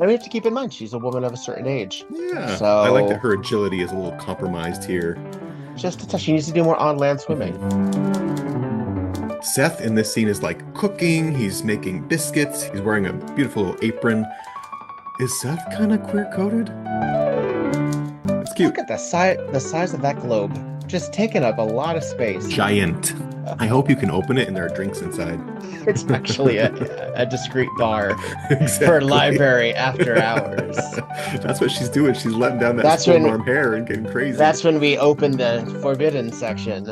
And we have to keep in mind she's a woman of a certain age. Yeah, I like that So her agility is a little compromised here. just a touch. She needs to do more on land swimming. Seth in this scene is like cooking, he's making biscuits, he's wearing a beautiful little apron. Is Seth kind of queer-coded? It's Look cute. at the size of that globe. Just taking up a lot of space. Giant. I hope you can open it and there are drinks inside. It's actually a discreet bar for Exactly. library after hours. That's what she's doing. She's letting down that That's spoon when arm hair and getting crazy. that's when we open the forbidden section.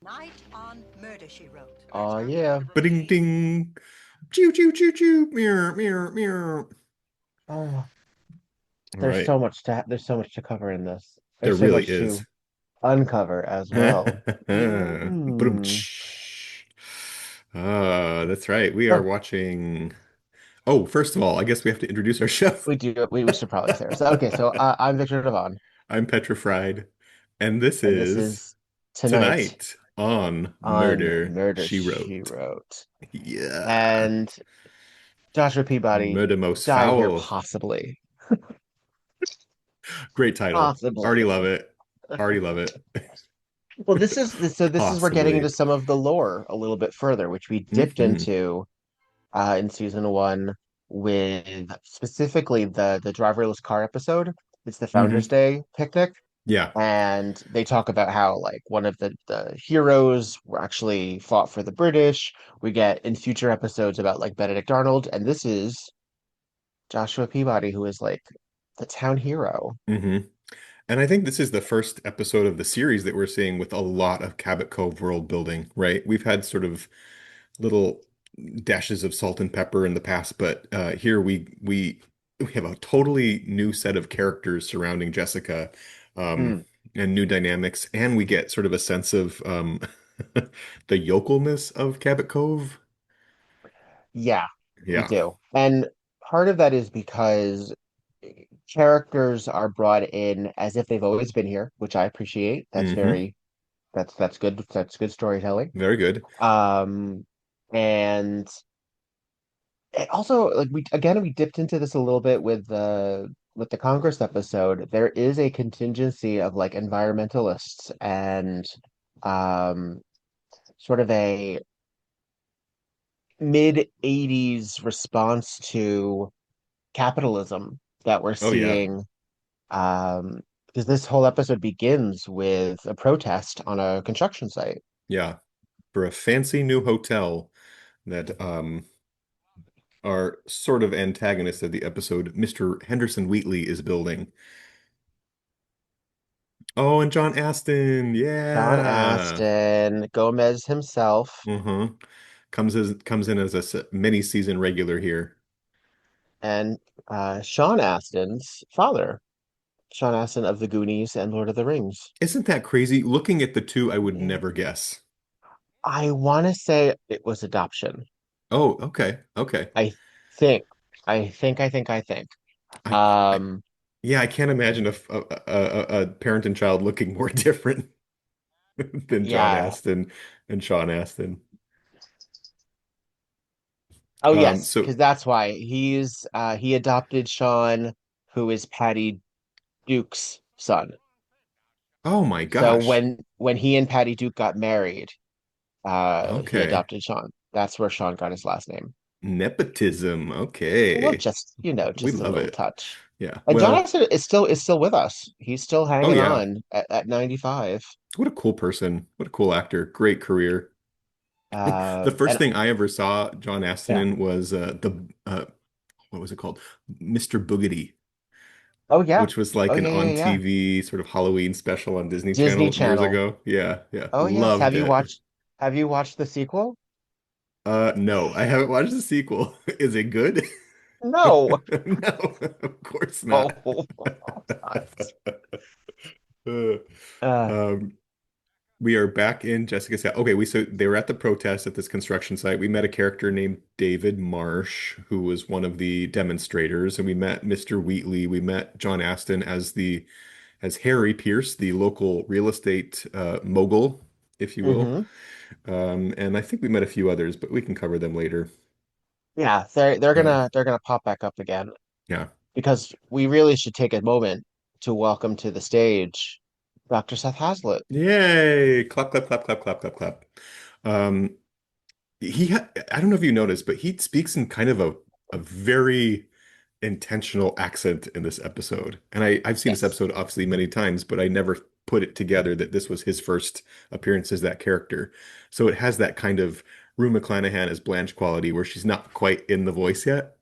Night on Murder, She Wrote. Oh yeah. Ba-ding ding. Choo choo choo choo. Mirror, mirror, mirror. Oh, All right. there's so much to cover in this. There There's so really much is. to uncover as well. Mm. Ba-dum-tsh. Ah, that's right. We are Oh, watching. Oh, first of all, I guess we have to introduce our chef. we should probably say so. Okay, so I'm Victor Devon, I'm petrified, and this and this is is tonight tonight on on Murder, Murder She She Wrote. Wrote. Yeah. And Joshua Peabody Murder Most dying here Foul. possibly. Great title. Already Possibly. love it. Already love it. Well, this is we're getting into Possibly. some of the lore a little bit further, which we dipped Hmm. into in season one with specifically the driverless car episode. It's the Founders Hmm. Day picnic, Yeah. and they talk about how like one of the heroes were actually fought for the British. We get in future episodes about like Benedict Arnold, and this is Joshua Peabody, who is like the town hero. Hmm. And I think this is the first episode of the series that we're seeing with a lot of Cabot Cove world building, right? We've had sort of little dashes of salt and pepper in the past, but here we have a totally new set of characters surrounding Jessica, Hmm. and new dynamics, and we get sort of a sense of the yokelness of Cabot Cove. Yeah, we Yeah. do. And part of that is because characters are brought in as if they've always been here, which I appreciate. Hmm. That's good. That's good storytelling. Very good. Um, and it also like we dipped into this a little bit with the Congress episode. There is a contingency of like environmentalists and um sort of a mid 80s response to capitalism that we're Oh yeah. seeing. Um, because this whole episode begins with a protest on a construction site. Yeah. For a fancy new hotel that our sort of antagonist of the episode, Mr. Henderson Wheatley, is building. Oh, and John Astin, John yeah. Astin, Gomez himself, Uh-huh. Comes in as a mini season regular here. and Sean Astin's father, Sean Astin of the Goonies and Lord of the Rings. Isn't that crazy? Looking at the two, I would Yeah. never guess. I want to say it was adoption. Oh, okay, okay. I think, I think. I Um, yeah, I can't imagine a parent and child looking more different than John yeah. Astin and Sean Astin. Oh yes, So because that's why he adopted Sean, who is Patty Duke's son. oh my So gosh. when he and Patty Duke got married, he Okay. adopted Sean. That's where Sean got his last name. Nepotism. Well, Okay. just We just a love little it. touch. Yeah. And John Well, Aston is still with us. He's still oh hanging yeah. on at 95. What a cool person. What a cool actor. Great career. The first And thing I ever saw John Astin yeah. in was the what was it called? Mr. Boogedy, Oh yeah. which was Oh like an yeah, yeah, on yeah. TV sort of Halloween special on Disney Disney Channel years Channel. ago. Yeah, yeah. Oh yes. Loved it. Have you watched the sequel? No, I haven't watched the sequel. Is it good? No. No, of course not. Oh, Uh, uh, um, we are back in Jessica's house. Okay, so they were at the protest at this construction site. We met a character named David Marsh, who was one of the demonstrators, and we met Mr. Wheatley. We met John Astin as Harry Pierce, the local real estate mogul, if you will. hmm And I think we met a few others, but we can cover them later. Yeah, they're Yeah. gonna pop back up again Yeah. because we really should take a moment to welcome to the stage Dr. Seth Hazlitt. Yay! Clap, clap, clap, clap, clap, clap, clap. Um, I don't know if you noticed, but he speaks in kind of a very intentional accent in this episode. And I've seen this Yes. episode obviously many times, but I never put it together that this was his first appearance as that character. So it has that kind of Rue McClanahan as Blanche quality where she's not quite in the voice yet.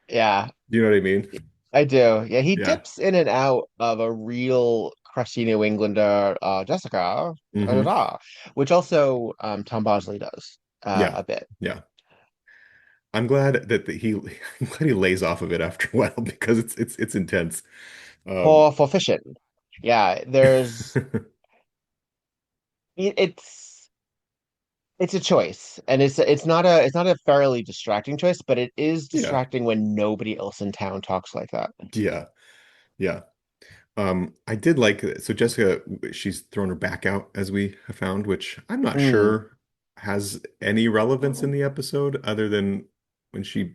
Yeah, Do you know what I mean? I do. Yeah, he Yeah. dips in and out of a real crusty New Englander, Jessica, Hmm. which also Tom Bosley does Yeah. a bit. Yeah. I'm glad that I'm glad he lays off of it after a while because it's intense. Um, For fishing. Yeah, it's it's a choice, and it's not a fairly distracting choice, but it is yeah. distracting when nobody else in town talks like that. Yeah. Yeah. I did like so Jessica, she's thrown her back out as we have found, which I'm not Mm. sure has any relevance in the episode other than when she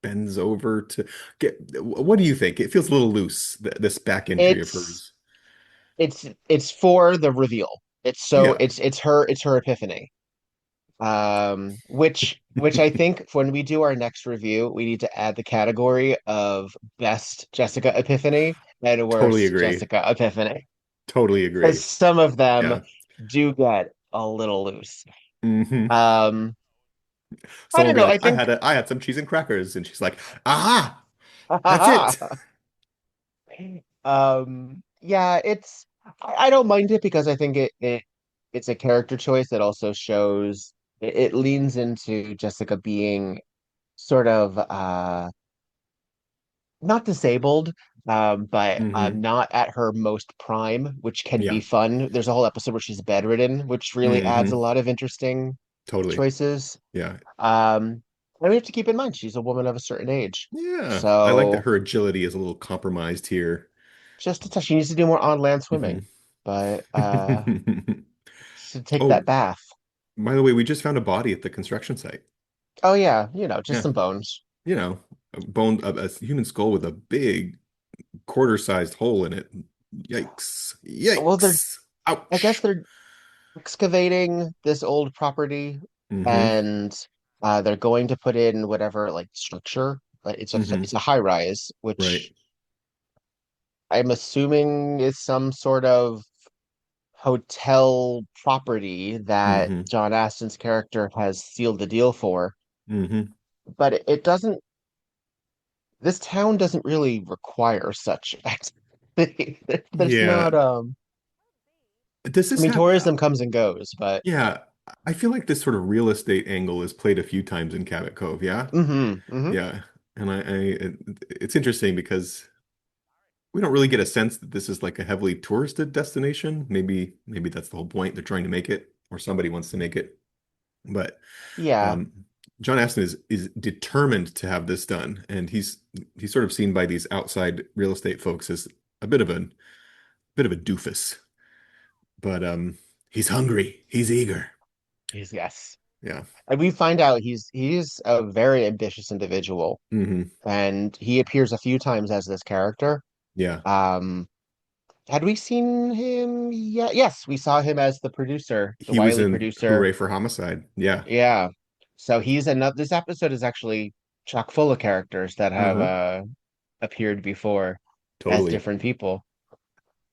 bends over to get. What do you think? It feels a little loose, this back injury of It's hers. it's for the reveal. Yeah, It's her epiphany. Which I think when we do our next review, we need to add the category of best Jessica epiphany and totally worst agree. Jessica epiphany, Totally because agree. some of them Yeah. do get a little loose. Hmm. Um, I Someone don't will be know. like, I think I had some cheese and crackers, and she's like, aha, that's it. yeah, I don't mind it because I think it's a character choice that also shows it leans into Jessica being sort of not disabled, but Hmm. not at her most prime, which can be Yeah. fun. There's a whole episode where she's bedridden, which really adds a Hmm. lot of interesting Totally. choices. Yeah. And we have to keep in mind she's a woman of a certain age. Yeah. I like that So her agility is a little compromised here. just a touch. She needs to do more on land Hmm. swimming, but should take that Oh, bath. by the way, we just found a body at the construction site. Oh yeah, just Yeah. some bones. You know, a human skull with a big quarter-sized hole in it. Yikes. Well, Yikes. I guess Ouch. they're excavating this old property, Hmm. and they're going to put in whatever like structure. Hmm. It's a high rise, Right. which I'm assuming is some sort of hotel property that Hmm. John Astin's character has sealed the deal for. Hmm. But it doesn't. This town doesn't really require such activity. There's Yeah. not. Does I this mean, have tourism comes and goes, but yeah, I feel like this sort of real estate angle is played a few times in Cabot Cove, yeah? hmm. Yeah. And it's interesting because we don't really get a sense that this is like a heavily touristed destination. Maybe that's the whole point. They're trying to make it, or somebody wants to make it. But Yeah. um, John Astin is determined to have this done, and he's sort of seen by these outside real estate folks as a bit of a doofus. But he's hungry. He's eager. Yes. Yeah. And we find out he's a very ambitious individual, Hmm. and he appears a few times as this character. Yeah. Um, had we seen him? Yeah, yes, we saw him as the producer, the He was wily in producer. Hooray for Homicide. Yeah. Yeah. So he's another. This episode is actually chock full of characters that have Uh-huh. appeared before as Totally. different people,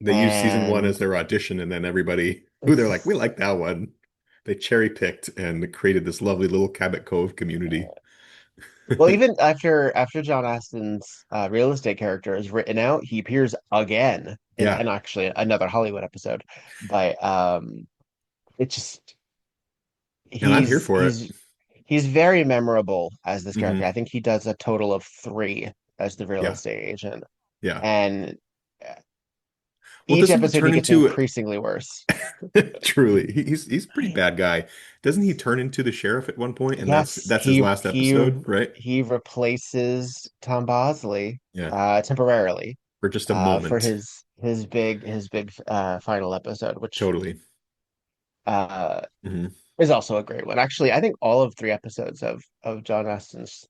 They used season one as and their audition, and then everybody who they're like, we like that one. They cherry picked and created this lovely little Cabot Cove community. well, even after John Astin's real estate character is written out, he appears again in Yeah. and actually another Hollywood episode. But it just And I'm here he's for it. he's he's very memorable as this character. Hmm. I think he does a total of three as the real Yeah. estate agent, Yeah. and Well, each doesn't he episode turn he gets into increasingly worse. truly? He's a pretty bad guy. Doesn't he turn into the sheriff at one point? And Yes, that's his last episode, right? he replaces Tom Bosley Yeah. temporarily For just a for moment. his big final episode, which Totally. uh Hmm. is also a great one. Actually, I think all of three episodes of John Astin's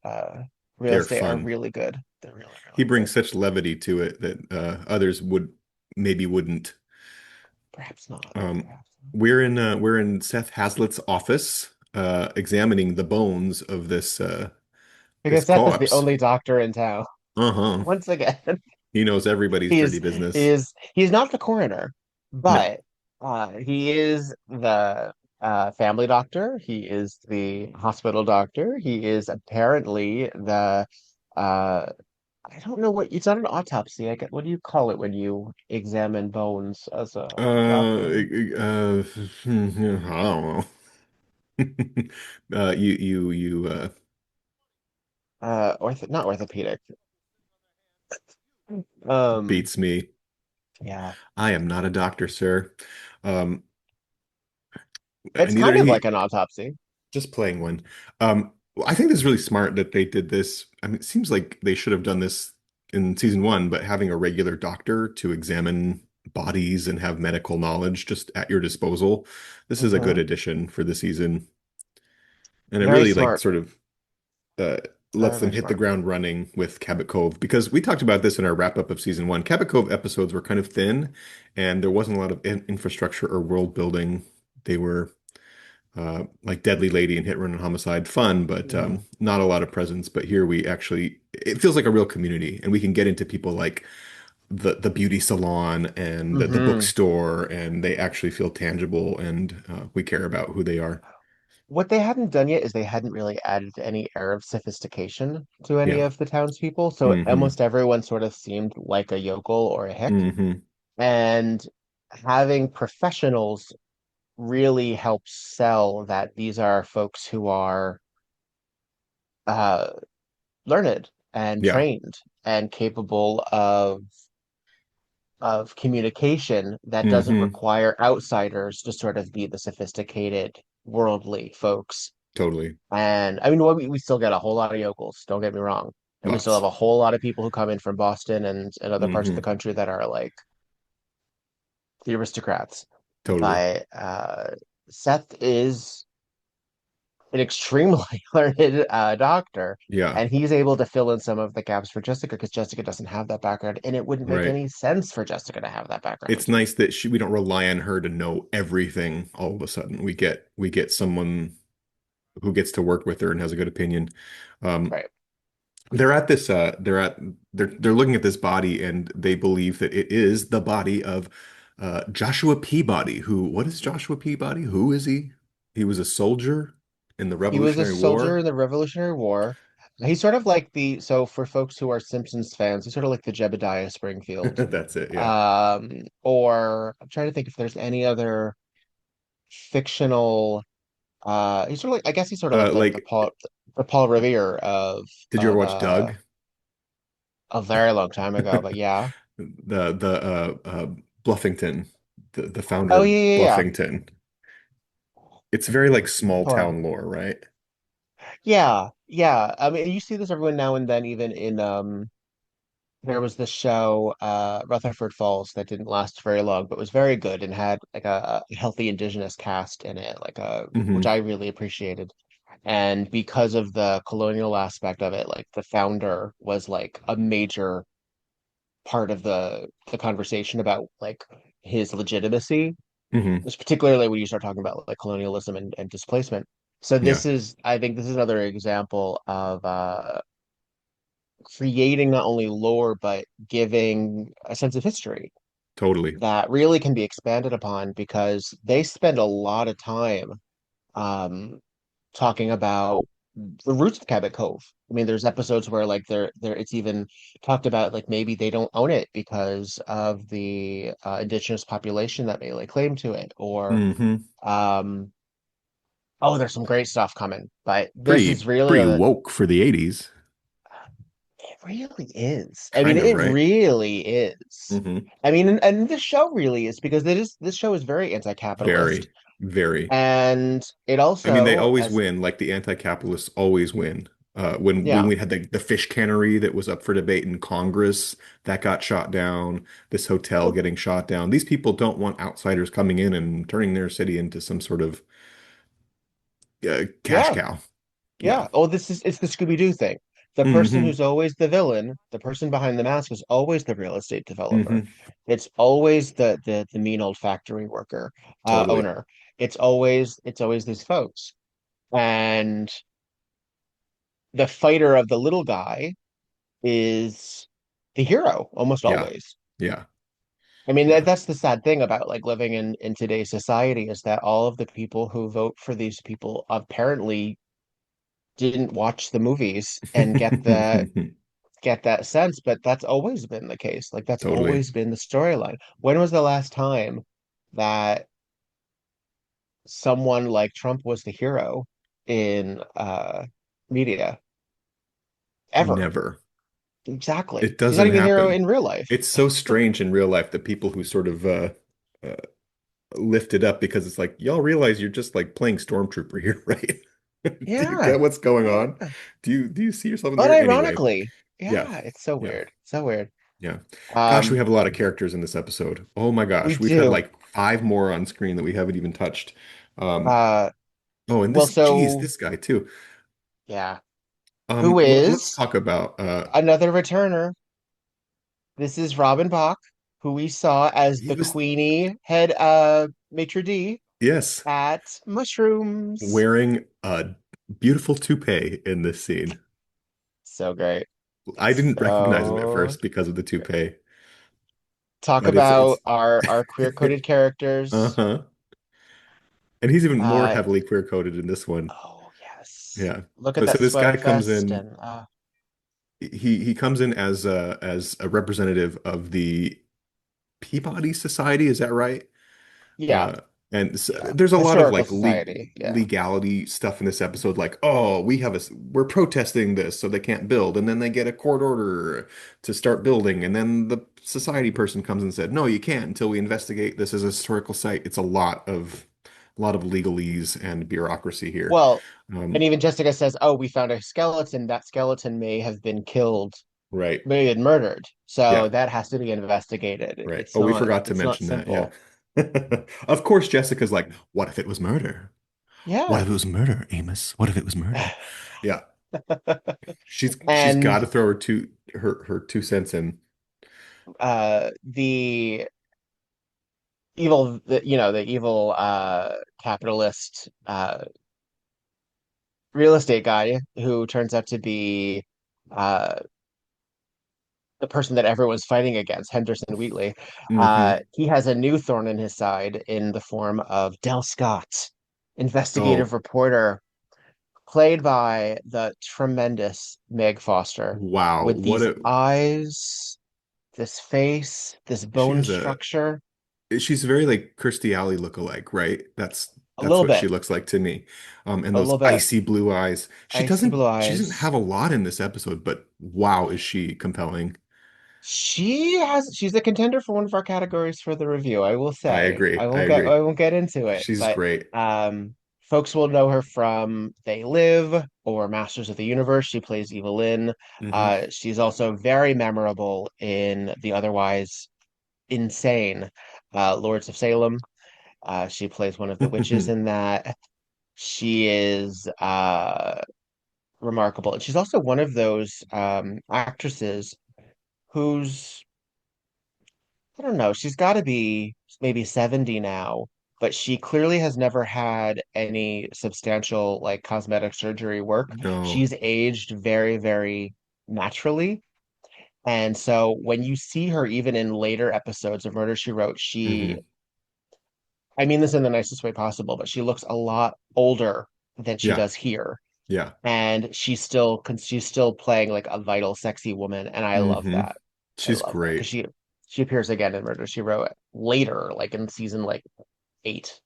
Real They're Estate are fun. really good. They're really, He really brings good. such levity to it that others would maybe wouldn't. Perhaps not. Um, Perhaps not. we're in Seth Hazlitt's office, examining the bones of this Because Seth is the corpse. only doctor in town. Uh-huh. Once again, He knows everybody's dirty he's business. he's not the coroner, No. but he is the family doctor. He is the hospital doctor. He is apparently the uh, I don't know what it's not an autopsy. Like, what do you call it when you examine bones as a doctor? I don't know. Not orthopedic. Um, Beats me. yeah, I am not a doctor, sir. Um, it's neither kind of he. like an autopsy. Just playing one. Well, I think this is really smart that they did this. I mean, it seems like they should have done this in season one, but having a regular doctor to examine bodies and have medical knowledge just at your disposal. This is a good Hmm. addition for the season, and it Very really like smart. sort of uh, lets Very, them very hit the smart. ground running with Cabot Cove because we talked about this in our wrap up of season one. Cabot Cove episodes were kind of thin, and there wasn't a lot of infrastructure or world building. They were like Deadly Lady and Hit Run and Homicide, fun, but Hmm. not a lot of presence. But here we actually, it feels like a real community, and we can get into people like the beauty salon and the Hmm. bookstore, and they actually feel tangible, and we care about who they are. What they hadn't done yet is they hadn't really added any air of sophistication to any Yeah. of the townspeople. So Hmm. almost everyone sort of seemed like a yokel or a hick. Hmm. And having professionals really helps sell that these are folks who are uh, learned and Yeah. trained and capable of communication that doesn't Hmm. require outsiders to sort of be the sophisticated worldly folks. Totally. And I mean, we still get a whole lot of yokels, don't get me wrong. And we still have Lots. a whole lot of people who come in from Boston and other parts of the Hmm. country that are like the aristocrats. Totally. But Seth is an extremely learned doctor, Yeah. and he's able to fill in some of the gaps for Jessica because Jessica doesn't have that background, and it wouldn't make Right. any sense for Jessica to have that It's background. nice that we don't rely on her to know everything all of a sudden. We get someone who gets to work with her and has a good opinion. Um, Right. they're at this they're looking at this body and they believe that it is the body of Joshua Peabody, who what is Joshua Peabody? Who is he? He was a soldier in the He was a Revolutionary soldier War. in the Revolutionary War. He's sort of like so for folks who are Simpsons fans, he's sort of like the Jebediah Springfield. That's it, yeah. Or I'm trying to think if there's any other fictional he's sort of like I guess he's sort of like Like, the Paul Revere did you ever of watch Doug? a very long time ago, but yeah. The Bluffington, the founder Oh of yeah, yeah, yeah. Bluffington. It's very like small Hold on. town lore, right? Yeah, yeah. I mean, you see this every now and then, even in there was this show, Rutherford Falls, that didn't last very long, but was very good and had like a healthy indigenous cast in it, which Hmm. I really appreciated. And because of the colonial aspect of it, like the founder was like a major part of the conversation about like his legitimacy, Hmm. particularly when you start talking about like colonialism and displacement. So Yeah, I think this is another example of creating not only lore but giving a sense of history totally. that really can be expanded upon because they spend a lot of time um, talking about the roots of Cabot Cove. I mean, there's episodes where like it's even talked about like maybe they don't own it because of the indigenous population that may lay claim to it, or Hmm. um, oh, there's some great stuff coming. But this is Pretty woke for the 80s. it really is. I mean, Kind of, it right? really is. Hmm. I mean, and this show really is because this show is very anti-capitalist, Very, very. and it I mean, they also always as win, like the anti-capitalists always win. When yeah. we had the fish cannery that was up for debate in Congress, that got shot down, this hotel Well, getting shot down. These people don't want outsiders coming in and turning their city into some sort of cash Yeah, cow. Yeah. yeah. Oh, it's the Scooby-Doo thing. The person Hmm. who's always the villain, the person behind the mask is always the real estate developer. Hmm. It's always the mean old factory worker, Totally. owner. It's always these folks. And the fighter of the little guy is the hero almost Yeah. always. Yeah. I mean, Yeah. that's the sad thing about like living in today's society is that all of the people who vote for these people apparently didn't watch the movies and get that sense, but that's always been the case. Like that's Totally. always been the storyline. When was the last time that someone like Trump was the hero in media? Ever. Never. Exactly. It He's not doesn't even a hero happen. in real life. It's so strange in real life that people who sort of uh lift it up because it's like y'all realize you're just like playing stormtrooper here, right? Do you Yeah. get what's going Yeah. on? Do you see yourself in there anyway? Unironically. Yeah. Yeah, it's so Yeah. weird. So weird. Yeah. Gosh, we Um, have a lot of characters in this episode. Oh my we gosh, we've had do. like five more on screen that we haven't even touched. Um, Uh, oh, and well, geez, so this guy too. yeah. Who Let's is talk about another returner? This is Robin Bach, who we saw as he the was Queenie head maitre d' yes, at Mushrooms. wearing a beautiful toupee in this scene. So great. I didn't recognize him at So first because of the toupee, talk but about it's our queer-coded characters. uh-huh. And he's even more Uh, heavily queer coded in this one. oh yes. Yeah. Look at But so that this sweat guy comes vest in, and he comes in as a representative of the Peabody Society, is that right? yeah, Uh, and yeah. there's a lot of Historical like Society. Yeah. legality stuff in this episode, like, oh, we're protesting this, so they can't build, and then they get a court order to start building, and then the society person comes and said, no, you can't until we investigate this as a historical site. It's a lot of legalese and bureaucracy here. Well, and Um, even Jessica says, "Oh, we found a skeleton. That skeleton may have been killed, right. may have been murdered. So Yeah. that has to be investigated. Right. Oh, we forgot to It's not mention that. Yeah. simple." Of course, Jessica's like, what if it was murder? What Yeah. if it was murder, Amos? What if it was murder? Yeah. She's got to And throw her 2 cents in. the evil, the evil capitalist real estate guy who turns out to be uh the person that everyone's fighting against, Henderson Wheatley, Hmm. he has a new thorn in his side in the form of Del Scott, investigative Oh, reporter, played by the tremendous Meg Foster, wow. with these eyes, this face, this She bone has a structure. she's very like Kirstie Alley lookalike, right? A That's little what she bit, looks like to me. And a those little bit. icy blue eyes. Icy blue She doesn't eyes. have a lot in this episode, but wow, is she compelling. She's a contender for one of our categories for the review, I will I say. agree. I agree. I won't get into it, She's but great. folks will know her from They Live or Masters of the Universe. She plays Evelyn. Hmm. She's also very memorable in the otherwise insane Lords of Salem. She plays one of the witches in that. She is remarkable. And she's also one of those actresses who's, I don't know, she's got to be maybe 70 now, but she clearly has never had any substantial like cosmetic surgery work. No. She's aged very, very naturally. And so when you see her even in later episodes of Murder, She Wrote, Hmm. I mean this in the nicest way possible, but she looks a lot older than she Yeah. does here. Yeah. And she's still playing like a vital, sexy woman, and I love Hmm. that. I She's love that because great. she appears again in Murder She Wrote later, like in season like 8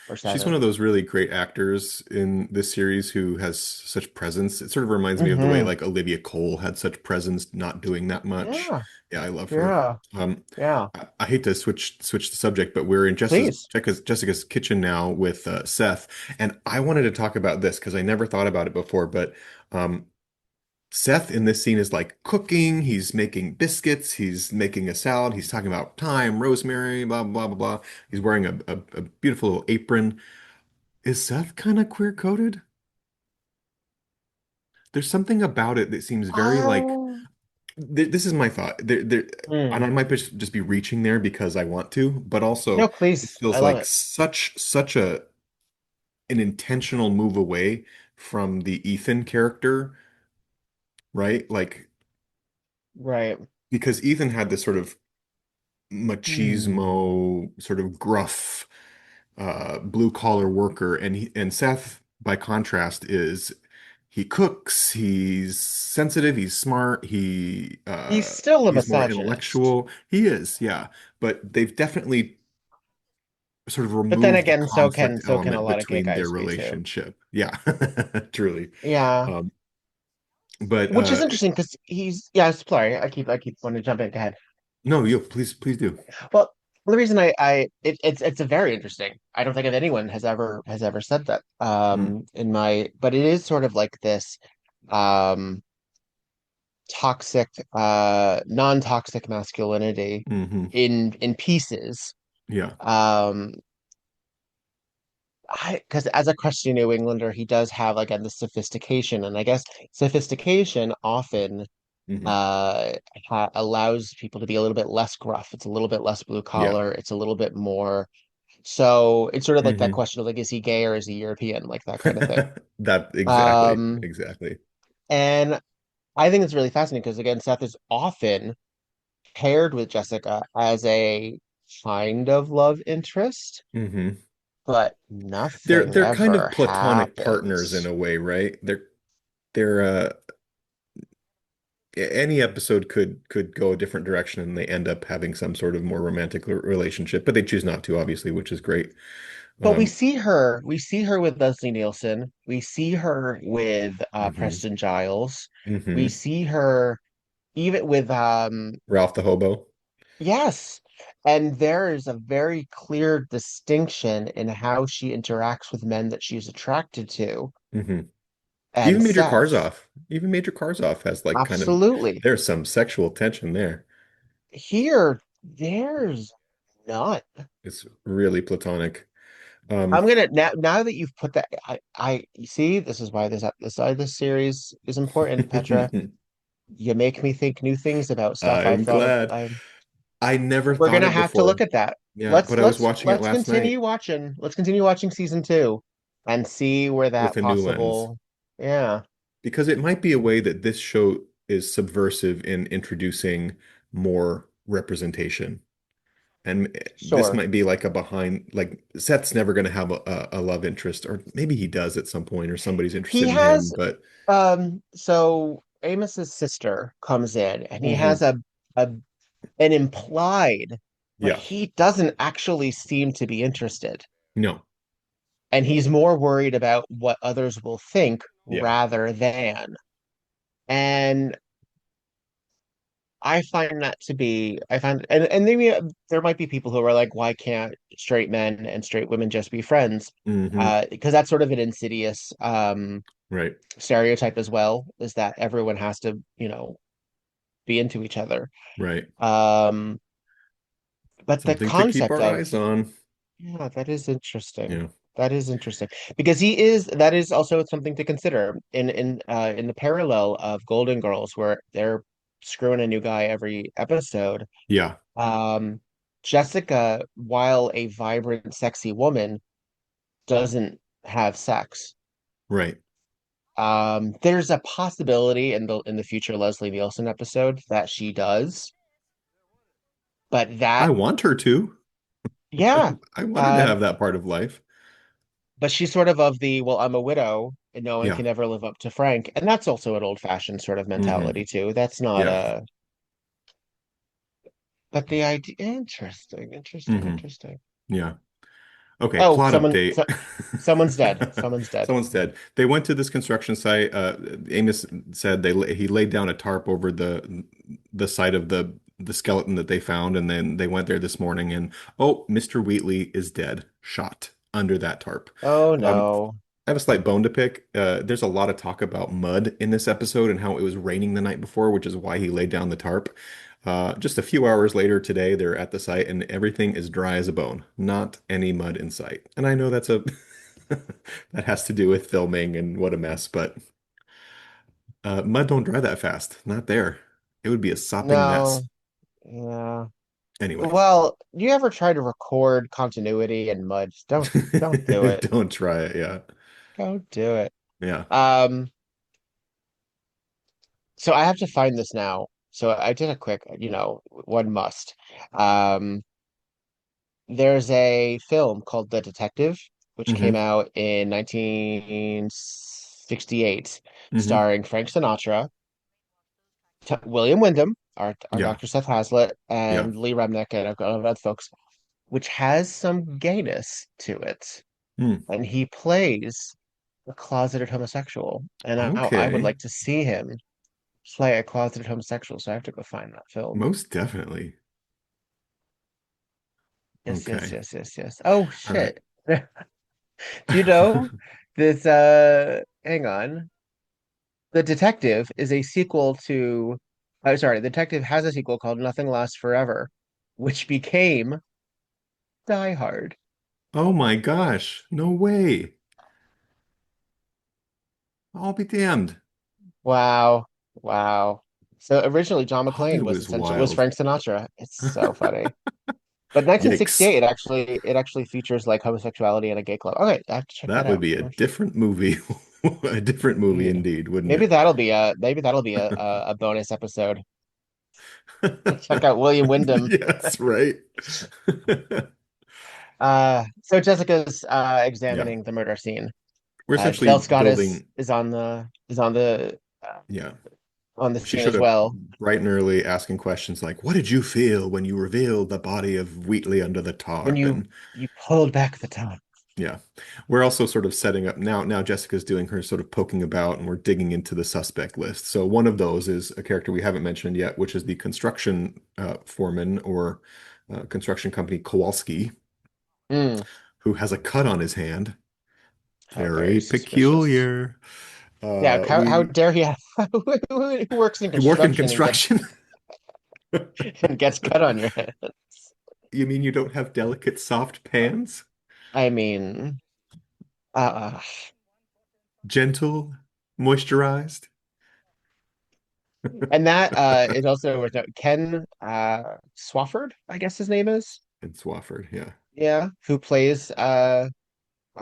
or She's one 7. of those really great actors in this series who has such presence. It sort of reminds me of the way Hmm. like Olivia Cole had such presence, not doing that much. Yeah, Yeah, I love her. yeah, yeah. I hate to switch the subject, but we're in Please. Jessica's kitchen now with Seth, and I wanted to talk about this because I never thought about it before. But um, Seth in this scene is like cooking. He's making biscuits. He's making a salad. He's talking about thyme, rosemary, blah blah blah blah blah. He's wearing a beautiful little apron. Is Seth kind of queer coded? There's something about it that seems very like Um, this is my thought. And hmm. I might just be reaching there because I want to, but No, also it please. I feels love like it. such a an intentional move away from the Ethan character, right? Like Right. because Ethan had this sort of Hmm. machismo, sort of gruff, blue collar worker, and Seth, by contrast, is he cooks, he's sensitive, he's smart, He's still a he's more misogynist. intellectual. He is, yeah. But they've definitely sort of But then removed the again, conflict so can a element lot of gay between their guys be too. relationship. Yeah, truly. Yeah. Um, but Which is interesting because yeah, sorry, I keep wanting to jump in. Go ahead. no, you please do. Well, the reason it's a very interesting. I don't think if anyone has ever said that. Mm, In my but it is sort of like this um toxic non-toxic masculinity hmm in pieces. Yeah. Um I because as a crusty New Englander, he does have again the sophistication, and I guess sophistication often hmm uh allows people to be a little bit less gruff. It's a little bit less blue Yeah. collar. It's a little bit more. So it's sort of like that hmm question of like, is he gay or is he European? Like that kind of thing. That exactly, Um, exactly. and I think it's really fascinating because again, Seth is often paired with Jessica as a kind of love interest, hmm but nothing They're kind ever of platonic partners in happens. a way, right? They're any episode could go a different direction and they end up having some sort of more romantic relationship, but they choose not to, obviously, which is great. But Um, we see her with Leslie Nielsen. We see her with hmm Preston Giles. We hmm see her even with Ralph the Hobo. yes. And there is a very clear distinction in how she interacts with men that she's attracted to. hmm And Even Major Cars Seth, Off. Even Major Cars Off has like kind of absolutely. there's some sexual tension there. Here, there's none. It's really platonic. I'm Um, gonna now that you've put that, I you see, this is why this why this series is important, Petra. You make me think new things about stuff I I'm thought of. glad. I never We're thought gonna it have to look before. at that. Yeah, but I was watching it Let's last night continue watching. Let's continue watching season two and see where with that a new lens possible. Yeah, because it might be a way that this show is subversive in introducing more representation. And this sure. might be like a behind, like Seth's never going to have a love interest, or maybe he does at some point, or somebody's He interested in him. has But so Amos's sister comes in and he has Mhm. a an implied, but Yeah, he doesn't actually seem to be interested. no, And he's more worried about what others will think yeah, rather than. And I find that to be, I find, and maybe there might be people who are like, why can't straight men and straight women just be friends? hmm Because that's sort of an insidious right, stereotype as well, is that everyone has to, be into each other. right. Um, but the Something to keep concept our of, eyes on. yeah, that is interesting. Yeah, That is interesting because that is also something to consider in the parallel of Golden Girls, where they're screwing a new guy every episode. yeah, Um, Jessica, while a vibrant, sexy woman, doesn't have sex. right. There's a possibility in the future Leslie Nielsen episode that she does, but I that, want her to. yeah, I want her to um, have that part of life. but she's sort of the, well, I'm a widow and no one Yeah. can ever live up to Frank, and that's also an old-fashioned sort of hmm mentality too. That's not Yeah. a, but the idea, hmm interesting. Yeah. Okay, Oh, plot update. someone's dead. Someone's dead. Someone's dead. They went to this construction site. Amos said he laid down a tarp over the site of the skeleton that they found, and then they went there this morning, and oh, Mr. Wheatley is dead, shot under that tarp. Oh Um, no. I have a slight bone to pick. There's a lot of talk about mud in this episode and how it was raining the night before, which is why he laid down the tarp. Just a few hours later today, they're at the site and everything is dry as a bone. Not any mud in sight. And I know that's a That has to do with filming and what a mess, but mud don't dry that fast. Not there. It would be a sopping mess. No, yeah. Anyway, Well, you ever try to record continuity in mud? Don't do it. don't try it. Yeah. Don't do it. Yeah. Um, so I have to find this now. So I did a quick, one must. Um, there's a film called The Detective, which came Hmm. out in 1968, Hmm. starring Frank Sinatra, William Wyndham, our Yeah. Dr. Seth Hazlitt, Yeah. and Lee Remnick, and a couple of other folks, which has some gayness to it. Hmm. And he plays a closeted homosexual. And I would Okay. like to see him play a closeted homosexual, so I have to go find that film. Most definitely. Yes, yes, Okay. yes, yes, yes. Oh All right. shit. Do you know this hang on. The Detective is a sequel to sorry, The Detective has a sequel called Nothing Lasts Forever, which became Die Hard. Oh my gosh. No way. I'll be damned. Wow. Wow. So originally John McClane Hollywood was is essentially was wild. Frank Sinatra. It's so funny. But 1968 Yikes. it actually features like homosexuality in a gay club. Okay, I have to check that That would out. be a different movie. A different movie Yeah. indeed, wouldn't Maybe it? that'll be a bonus episode. Check out William Wyndham. Yes, right. So Jessica's Yeah. examining the murder scene. We're essentially Del Scott is building, is on the uh, yeah. on the She scene showed as up well. bright and early asking questions like, what did you feel when you revealed the body of Wheatley under the When tarp? you And you pulled back the time. yeah, we're also sort of setting up now. Now Jessica's doing her sort of poking about and we're digging into the suspect list. So one of those is a character we haven't mentioned yet, which is the construction foreman or construction company Kowalski, Mm, who has a cut on his hand. how very Very suspicious. peculiar. Yeah, how We dare he have who works in You work in construction and gets construction? and gets cut on your head. You mean you don't have delicate, soft pans? I mean, uh, Gentle, moisturized? and that is also with Ken Swofford, I guess his name is. And Swofford, yeah. Yeah, who plays our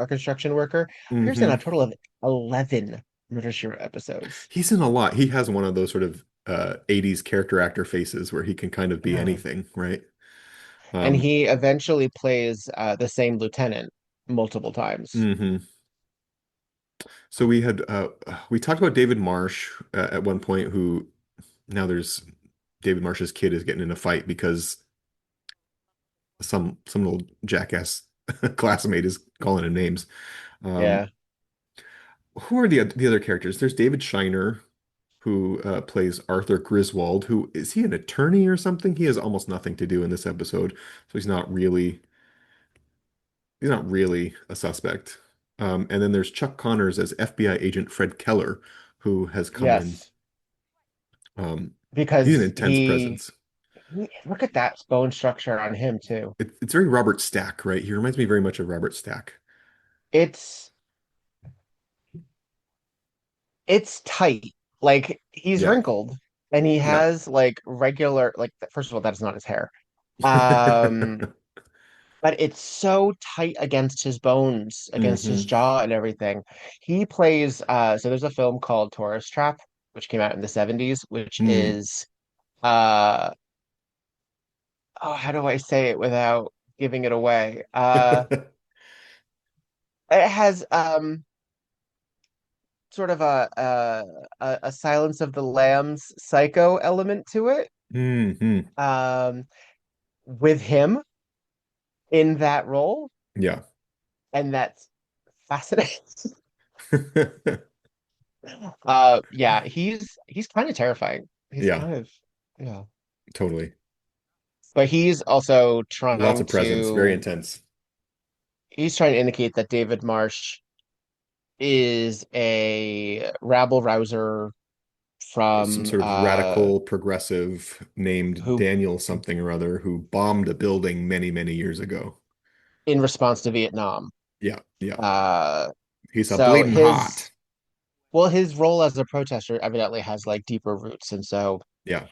construction worker. Appears in a Hmm. total of 11 Murder She Wrote episodes. He's in a lot. He has one of those sort of 80s character actor faces where he can kind of be Yeah. anything, right? And Um, he eventually plays the same lieutenant multiple times. hmm So we talked about David Marsh at one point, who now there's David Marsh's kid is getting in a fight because some little jackass classmate is calling him names. Um, Yeah. who are the other characters? There's David Shiner, who plays Arthur Griswold. Who is he, an attorney or something? He has almost nothing to do in this episode, so he's not really a suspect. And then there's Chuck Connors as FBI agent Fred Keller, who has come in. Yes. Um, he's an Because intense presence. look at that bone structure on him too. It's very Robert Stack, right? He reminds me very much of Robert Stack. It's it's tight. Like he's Yeah. wrinkled and he Yeah. has like regular like first of all, that is not his hair. Um, but it's so tight against his bones, against his Hmm. jaw and everything. He plays so there's a film called Tourist Trap, which came out in the 70s, which Hmm. is oh, how do I say it without giving it away? It has sort of a Silence of the Lambs psycho element to it. Hmm. Um, with him in that role, Yeah. and that's fascinating. Yeah, he's kind of terrifying. He's Yeah, kind of yeah, totally. but Lots of presence, very intense. he's trying to indicate that David Marsh is a rabble rouser Some from sort of radical progressive named who Daniel something or other who bombed a building many, many years ago. in response to Vietnam. Yeah, yeah. Uh, He's a so bleeding hot. his role as a protester evidently has like deeper roots, and so Yeah.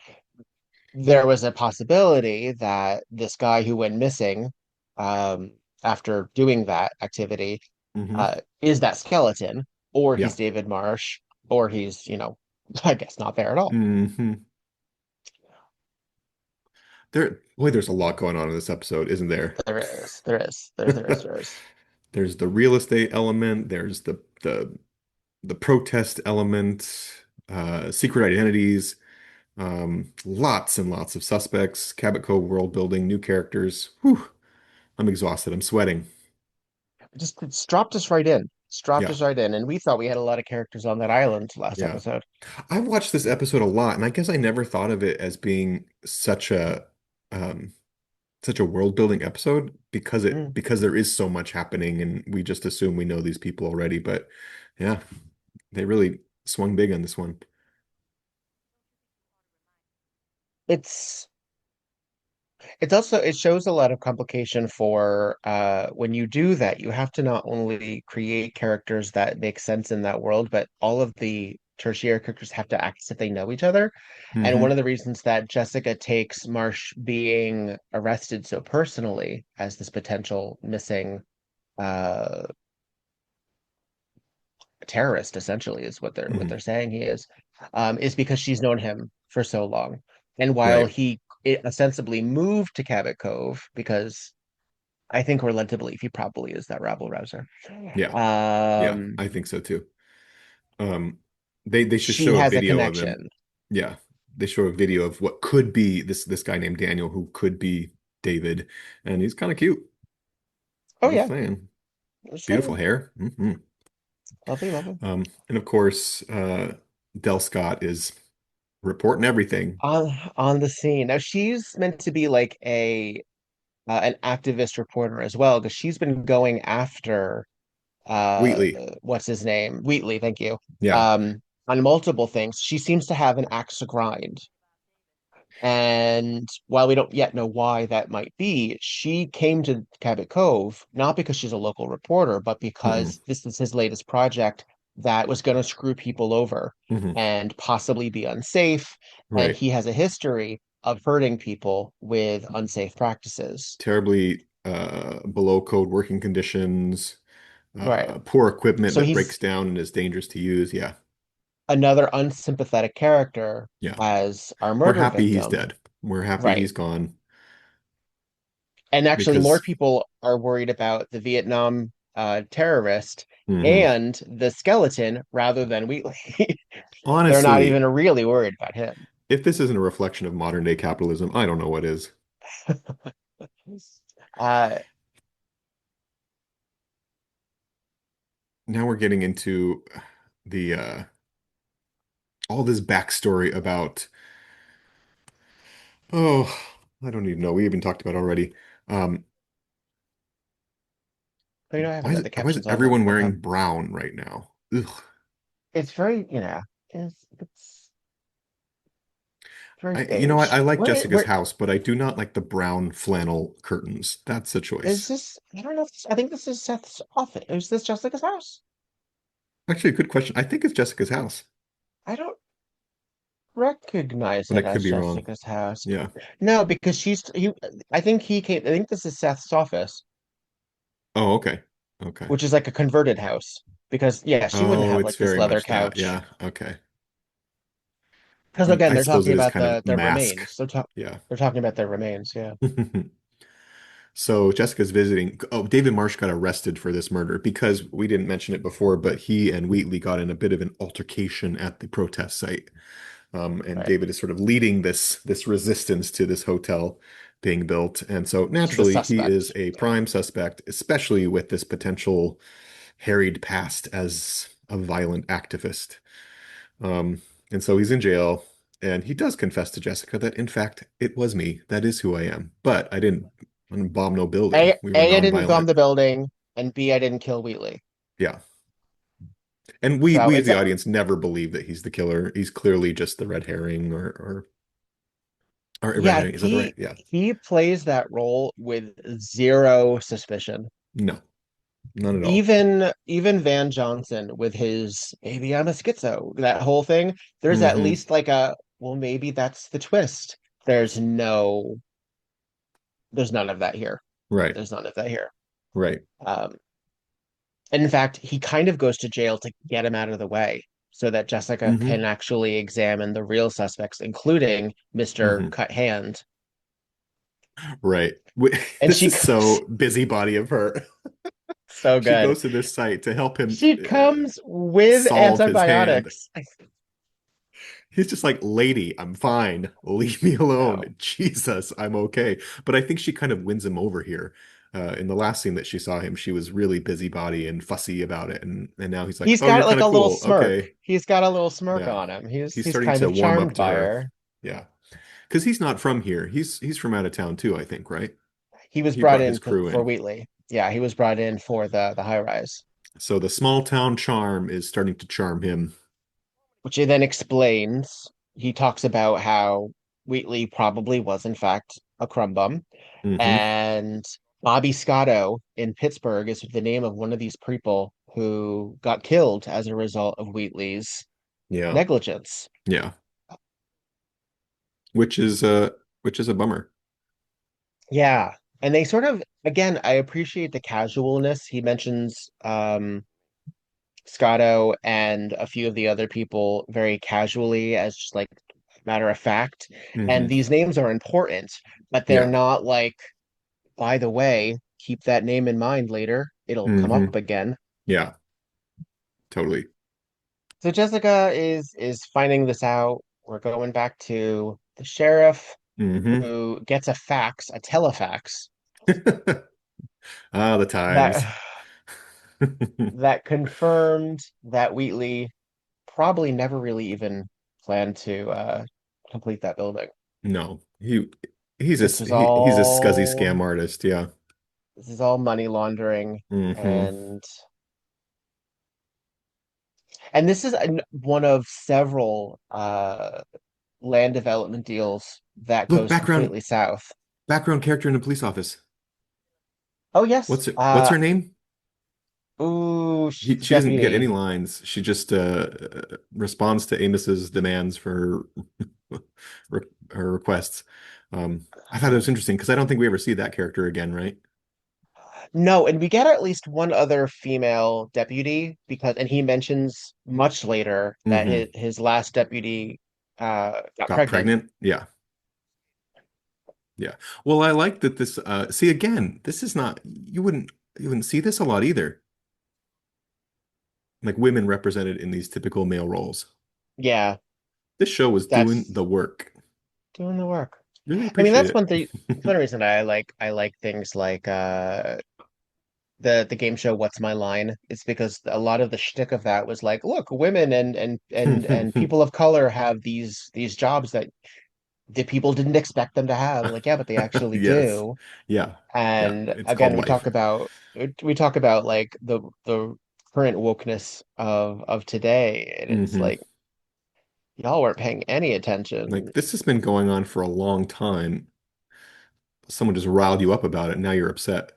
there was a possibility that this guy who went missing, um, after doing that activity, Hmm. is that skeleton, or Yeah. he's David Marsh, or he's, I guess not there at all. Hmm. There's a lot going on in this episode, isn't there? There is. There's the real estate element, there's the protest element, secret identities, lots and lots of suspects, Cabot Cove world building, new characters. Whew, I'm exhausted. I'm sweating. It's dropped us right in. It's dropped Yeah, us right in, and we thought we had a lot of characters on that island last yeah. episode. I watched this episode a lot, and I guess I never thought of it as being um, such a world building episode Mm. because there is so much happening, and we just assume we know these people already. But yeah, they really swung big on this one. It's it shows a lot of complication for when you do that, you have to not only create characters that make sense in that world, but all of the tertiary characters have to act as if they know each other. And one Hmm. of the reasons that Jessica takes Marsh being arrested so personally as this potential missing uh terrorist, essentially, is what Hmm. they're saying he is because she's known him for so long. And while Right. he ostensibly moved to Cabot Cove, because I think we're led to believe he probably is that rabble rouser. Yeah. Yeah. Um, I think so too. Um, they should she show a has a video of him. connection. Yeah. They show a video of what could be this guy named Daniel who could be David, and he's kind of cute. Oh Just yeah, saying. just Beautiful saying. hair. Hmm. Lovely, lovely. And of course, Del Scott is reporting everything. On the scene now, she's meant to be like a an activist reporter as well, because she's been going after uh Wheatley. what's his name? Wheatley, thank you. Yeah. Um, on multiple things. She seems to have an axe to grind. And while we don't yet know why that might be, she came to Cabot Cove not because she's a local reporter, but Hmm. because this is his latest project that was going to screw people over Hmm. and possibly be unsafe. And Right. he has a history of hurting people with unsafe practices. Terribly below code working conditions, Right. poor equipment So that breaks he's down and is dangerous to use. Yeah. another unsympathetic character Yeah. as our We're murder happy he's victim. dead. We're happy Right. he's gone And actually, more because people are worried about the Vietnam terrorist mhm. and the skeleton rather than Wheatley. They're not Honestly, even really worried about him. if this isn't a reflection of modern day capitalism, I don't know what is. Uh, Now we're getting into the all this backstory about oh, I don't even know. We even talked about it already. Um, I haven't why is read the why is captions on everyone wearing them. brown right now? Ugh. It's very, it's very What? beige. I like Jessica's house, but I do not like the brown flannel curtains. That's a Is choice. this? I don't know. I think this is Seth's office. Is this Jessica's house? Actually, a good question. I think it's Jessica's house, I don't recognize but I it could as be wrong. Jessica's house. Yeah. No, because I think he came. I think this is Seth's office, Oh, okay. Okay. which is like a converted house. Because yeah, she wouldn't Oh, have it's like this very leather much that. couch. Yeah. Okay. Because again, I they're suppose talking it is about kind of their mask. remains. Yeah. They're talking about their remains. Yeah, So Jessica's visiting. Oh, David Marsh got arrested for this murder because we didn't mention it before, but he and Wheatley got in a bit of an altercation at the protest site. And right. David is sort of leading this resistance to this hotel being built. And so He's a naturally he is suspect. a prime suspect, especially with this potential harried past as a violent activist. Um, and so he's in jail, and he does confess to Jessica that, in fact, it was me. That is who I am. But I didn't bomb no building. We were I didn't bomb nonviolent. the building, and B, I didn't kill Wheatley. Yeah. And So we as it's the audience never believe that he's the killer. He's clearly just the red herring or red yeah, herring. Is that the right? Yeah. he plays that role with zero suspicion. No. Not at all. Even Van Johnson with his maybe I'm a schizo, that whole thing, there's at Hmm. least like a well, maybe that's the twist. There's none of that here. Right. There's none of that here. Right. Um, and in fact, he kind of goes to jail to get him out of the way so that Jessica Hmm. can actually examine the real suspects, including Mr. Hmm. Cut Hand. Right. And This she is comes so busybody of her. so She good. goes to this site to help him She comes with solve his hand. antibiotics. He's just like, lady, I'm fine. Leave me alone. No. Jesus, I'm okay. But I think she kind of wins him over here. In the last scene that she saw him, she was really busybody and fussy about it. And now he's like, He's oh, you're got kind like of a little cool. smirk. Okay. He's got a little smirk Yeah. on him. He's He's he's starting kind to of warm up charmed to by her. her. Yeah. Because he's not from here. He's from out of town too, I think, right? He was He brought brought his in crew for in. Wheatley. Yeah, he was brought in for the high rise, So the small town charm is starting to charm him. which he then explains. He talks about how Wheatley probably was in fact a crumb bum, Hmm. and Bobby Scotto in Pittsburgh is the name of one of these people who got killed as a result of Wheatley's Yeah. negligence. Yeah. Which is uh which is a bummer. Yeah. And they sort of, again, I appreciate the casualness. He mentions Scotto and a few of the other people very casually as just like matter of fact. And Hmm. these names are important, but they're Yeah. not like, by the way, keep that name in mind later. It'll come Hmm. up again. Yeah. Totally. So Jessica is finding this out. We're going back to the sheriff Hmm. who gets a fax, a telefax Ah, the times. that that confirmed that Wheatley probably never really even planned to complete that building. No, he's This was he's a scuzzy all scam artist. Yeah. this is all money laundering, Hmm. and this is one of several land development deals that Look, goes background completely south. background character in the police office. Oh yes, What's her name? ooh, she's a She doesn't get any deputy. lines. She just responds to Amos's demands for re her requests. I thought it was interesting because I don't think we ever see that character again, right? No, and we get at least one other female deputy because, and he mentions much later that Hmm. his last deputy got Got pregnant. pregnant. Yeah. Yeah. Well, I like that this see again, this is not you wouldn't see this a lot either. Like women represented in these typical male roles. Yeah, This show was doing that's the work. doing the work. Really I mean, appreciate that's it. one thing. That's one reason I like things like the game show What's My Line. It's because a lot of the shtick of that was like, look, women and people of color have these jobs that the people didn't expect them to have. Like, yeah, but they actually Yes. do. Yeah. Yeah. And It's called again, life. we talk about like the current wokeness of today, and it's Hmm. like y'all weren't paying any attention. Like this has been going on for a long time. Someone just riled you up about it. Now you're upset.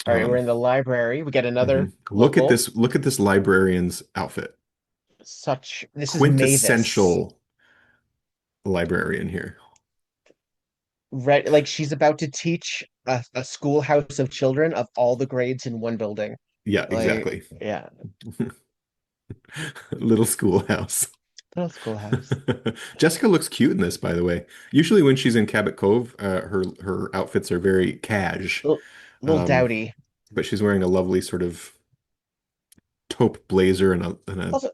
All right, we're Um, in the library. We get another local. Look at this librarian's outfit. This is Mavis. Quintessential librarian here. Right, like she's about to teach a schoolhouse of children of all the grades in one building. Yeah, Like, exactly. yeah, Little schoolhouse. little schoolhouse. Jessica looks cute in this, by the way. Usually when she's in Cabot Cove, her outfits are very cash. Little, little Um, dowdy. but she's wearing a lovely sort of taupe blazer and a Also,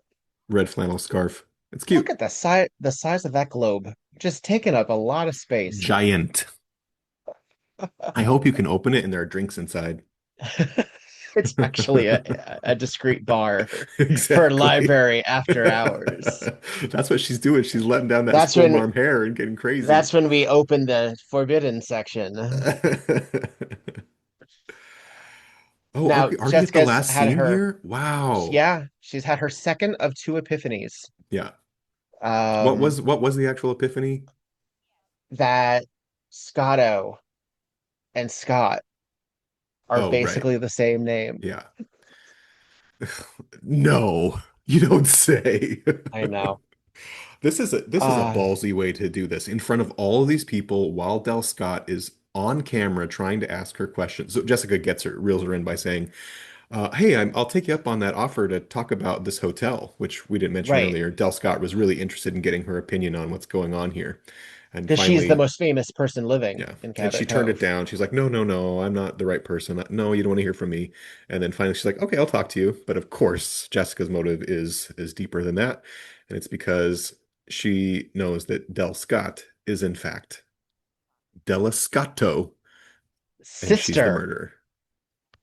red flannel scarf. It's look cute. at the size of that globe. Just taking up a lot of space. Giant. I hope you can open it and there are drinks inside. It's actually a discreet bar for Exactly. library after hours. That's what she's doing. She's letting down that That's school when marm hair and getting crazy. that's when we open the forbidden section. Oh, are Now, we already at the Jessica's last had scene her, here? Wow. yeah, she's had her second of two epiphanies. Yeah. Um, What was the actual epiphany? that Scotto and Scott are Oh, right. basically the same name. Yeah. No, you don't say. I know. This is a Uh, ballsy way to do this in front of all of these people while Del Scott is on camera trying to ask her questions. So Jessica reels her in by saying, "Hey, I'll take you up on that offer to talk about this hotel," which we didn't mention right. earlier. Del Scott was really interested in getting her opinion on what's going on here, and Because she's the finally, most famous person living yeah. in And she Cabot turned it Cove. down. She's like, no, no, no, I'm not the right person. No, you don't want to hear from me. And then finally she's like, okay, I'll talk to you. But of course, Jessica's motive is deeper than that. And it's because she knows that Del Scott is in fact Della Scotto, and she's the Sister murderer.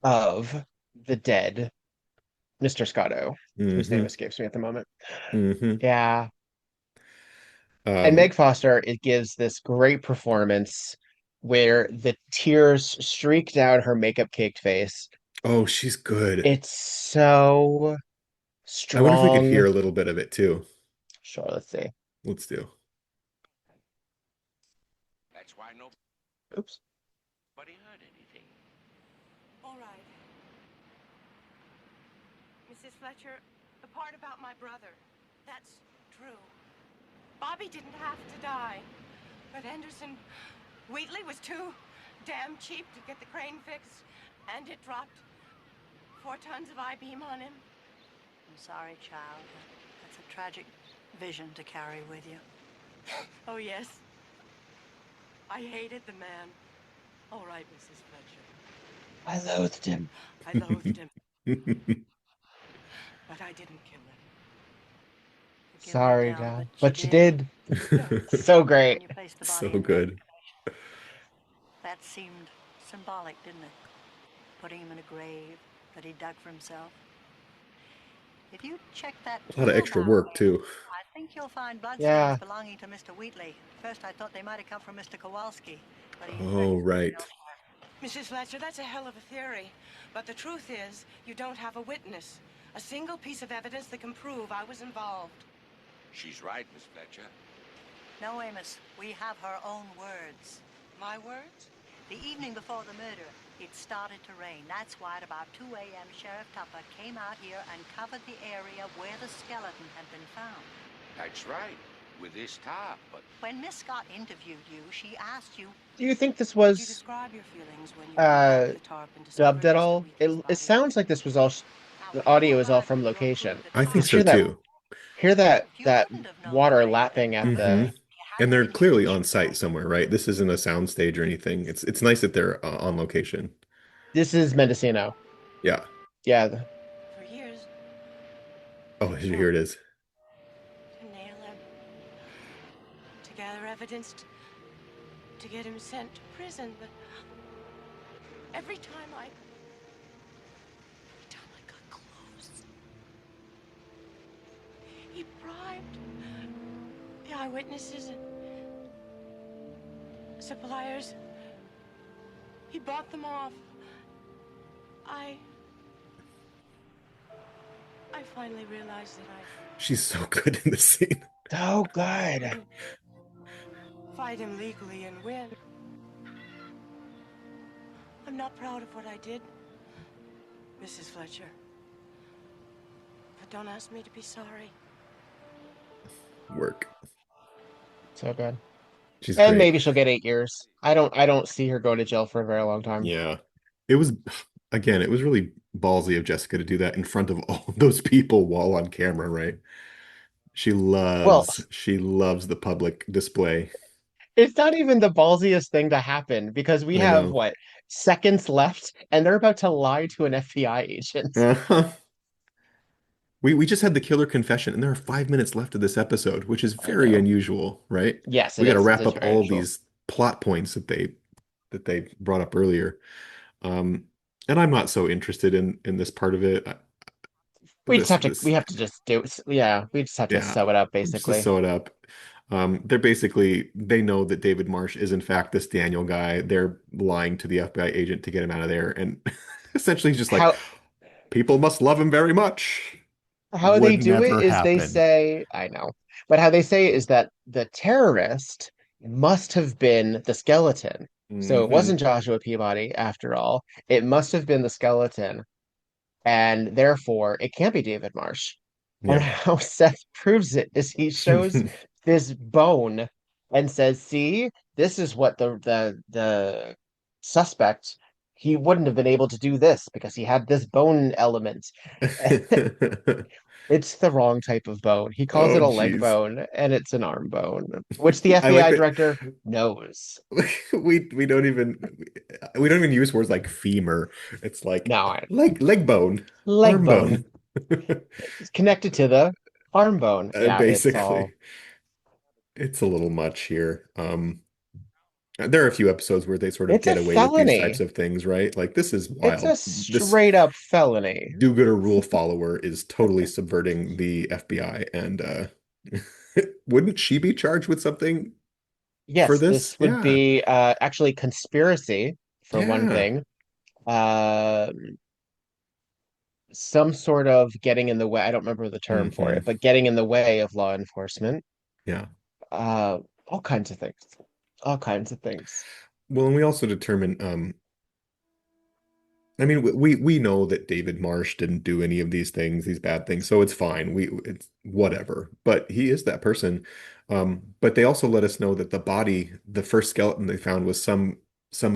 of the dead Mr. Scotto, whose name Hmm. escapes me at the moment. Hmm. Yeah. And Um, Meg Foster, it gives this great performance where the tears streak down her makeup caked face. oh, she's good. It's so I wonder if we could strong. hear a little bit of it too. Sure, let's see. Let's do. That's why Oops. nobody heard anything. All right. Mrs. Fletcher, the part about my brother, that's true. Bobby didn't have to die. But Henderson Wheatley was too damn cheap to get the crane fixed, and it dropped 4 tons of I-beam on him. I'm sorry, child. That's a tragic vision to carry with you. Oh, yes. I hated the man. All right, Mrs. Fletcher. I loathed him. I loathed him, but I didn't kill him. Forgive me, Sorry, Del, Gal. but But you you did. did. So When great. you placed the So body in dead good. cremation, that seemed symbolic, didn't it? Putting him in a grave that he dug for himself. If you check that A lot of extra work wheelbarrow, too. I think you'll find bloodstains Yeah. belonging to Mr. Wheatley. First, I thought they might have come from Mr. Kowalski, but he Oh, recognized right. Mrs. Fletcher, that's a hell of a theory. But the truth is, you don't have a witness. A single piece of evidence that can prove I was involved. She's right, Miss Fletcher. No, Amos, we have her own words. My words? The evening before the murder, it started to rain. That's why at about 2 a.m., Sheriff Tupper came out here and covered the area where the skeleton had been found. That's right, with this tarp, but When Miss Scott interviewed you, she asked you, Do you think this Did you was describe your feelings when you uh got the tarp and dubbed discovered at Mr. all? Wheatley's It body? sounds like this was all now the you audio is all arrived from with your clue location. of the I think Just tarp. so hear that too. hear that You that couldn't have known the water grave had lapping been at covered Hmm. the if you And hadn't they're been here when clearly she on was site found. somewhere, right? This isn't a sound stage or anything. It's nice that they're on location. this is Mendocino. Yeah. Yeah. For years, Oh, I here fought it is. to nail him, to gather evidence, to get him sent to prison. But every time I got close, he bribed the eyewitnesses and suppliers. He bought them off. I I finally realized that She's so good in this scene. So I good. couldn't fight him legally and win. I'm not proud of what I did, Mrs. Fletcher. But don't ask me to be sorry. Work. So good. She's And great. maybe she'll get 8 years. I don't see her going to jail for a very long time. Yeah. It was, again, it was really ballsy of Jessica to do that in front of all those people while on camera, right? Well, She loves the public display. it's not even the ballsiest thing to happen because we I have know. what, seconds left and they're about to lie to an FBI agent. Uh-huh. We just had the killer confession, and there are 5 minutes left of this episode, which is I very know. unusual, right? Yes, We it got to is. It wrap is up very all of unusual. these plot points that they brought up earlier. Um, and I'm not so interested in this part of it. We just This have to we this have to just do yeah, we just have to Yeah, sew it up just to basically. sew it up. They know that David Marsh is in fact this Daniel guy. They're lying to the FBI agent to get him out of there, and essentially he's just like, How people must love him very much. how they Would do it never is they happen. say, I know, but how they say is that the terrorist must have been the skeleton. So it Hmm. wasn't Joshua Peabody after all. It must have been the skeleton, and therefore it can't be David Marsh. And Yeah. how Seth proves it is he shows this bone and says, "See, this is what the suspect he wouldn't have been able to do this because he had this bone element." It's the wrong type of bone. He calls Oh, it a leg geez. bone, and it's an arm bone, which the I like FBI that director knows. we don't even use words like femur. It's like No, leg bone, leg arm bone. bone. It's connected to the arm bone. Yeah, it's all. Basically, it's a little much here. There are a few episodes where they sort of It's a get away with these types felony. of things, right? Like this is It's a wild. This straight up felony. do-gooder rule follower is totally subverting the FBI, and wouldn't she be charged with something for Yes, this? this would Yeah. be actually conspiracy for one Yeah. thing. Uh, some sort of getting in the way. I don't remember the term for Hmm. it, but getting in the way of law enforcement. Yeah. Uh, all kinds of things. All kinds of things. Well, and we also determine, I mean, we know that David Marsh didn't do any of these things, these bad things, so it's fine. It's whatever. But he is that person. But they also let us know that the body, the first skeleton they found was some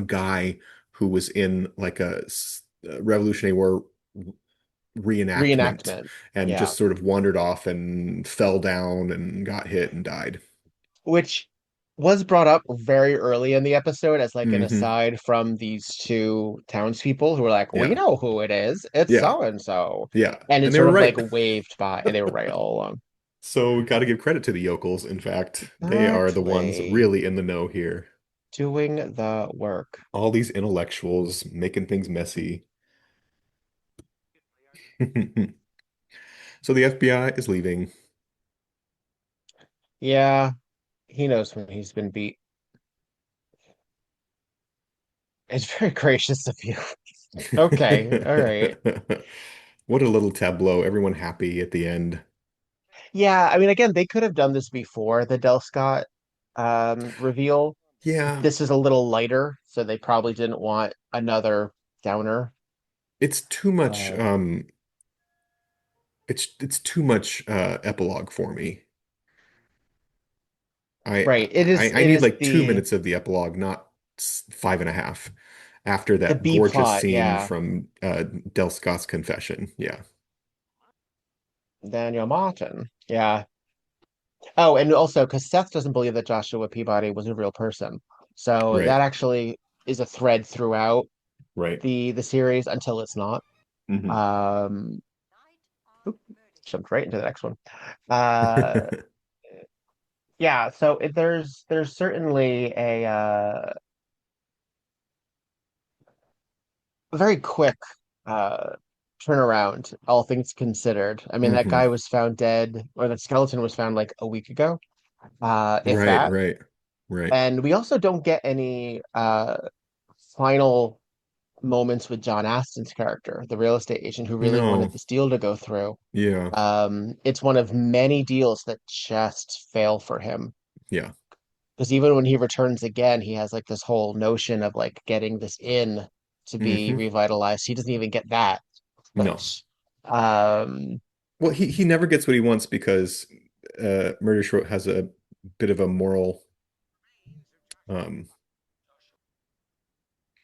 guy who was in like a Revolutionary War reenactment Reenactment. and Yeah. just sort of wandered off and fell down and got hit and died. Which was brought up very early in the episode as like an Hmm. aside from these two townspeople who were like, "We Yeah. know who it is. It's Yeah. so and so." Yeah. And And it's they sort were of like right. waved by, and they were right all along. So we got to give credit to the yokels. In fact, they are the ones Exactly. really in the know here. Doing the work. All these intellectuals making things messy. So the FBI is leaving. Yeah, he knows when he's been beat. It's very gracious of you. Okay, all right. What a little tableau. Everyone happy at the end. Yeah, I mean, again, they could have done this before the Del Scott reveal. Yeah, This is a little lighter, so they probably didn't want another downer. it's too much But it's too much epilogue for me. I right, I it need is like 2 minutes of the epilogue, not five and a half after the that B gorgeous plot, scene yeah. from Del Scott's confession. Yeah. Daniel Martin. Yeah. Oh, and also because Seth doesn't believe that Joshua Peabody was a real person. So Right. that actually is a thread throughout Right. the series until it's not. Hmm. Um oop, jumped right into the next one. Uh yeah, so there's certainly a very quick uh turnaround, all things considered. I mean, that Hmm. guy was found dead, or that skeleton was found like a week ago, if Right, that. right, right. And we also don't get any final moments with John Astin's character, the real estate agent who really wanted No. this deal to go through. Yeah. It's one of many deals that just fail for him. Yeah. Because even when he returns again, he has like this whole notion of like getting this inn to be Hmm. revitalized. He doesn't even get that. No. Um, Well, he never gets what he wants because Murder She Wrote has a bit of a moral um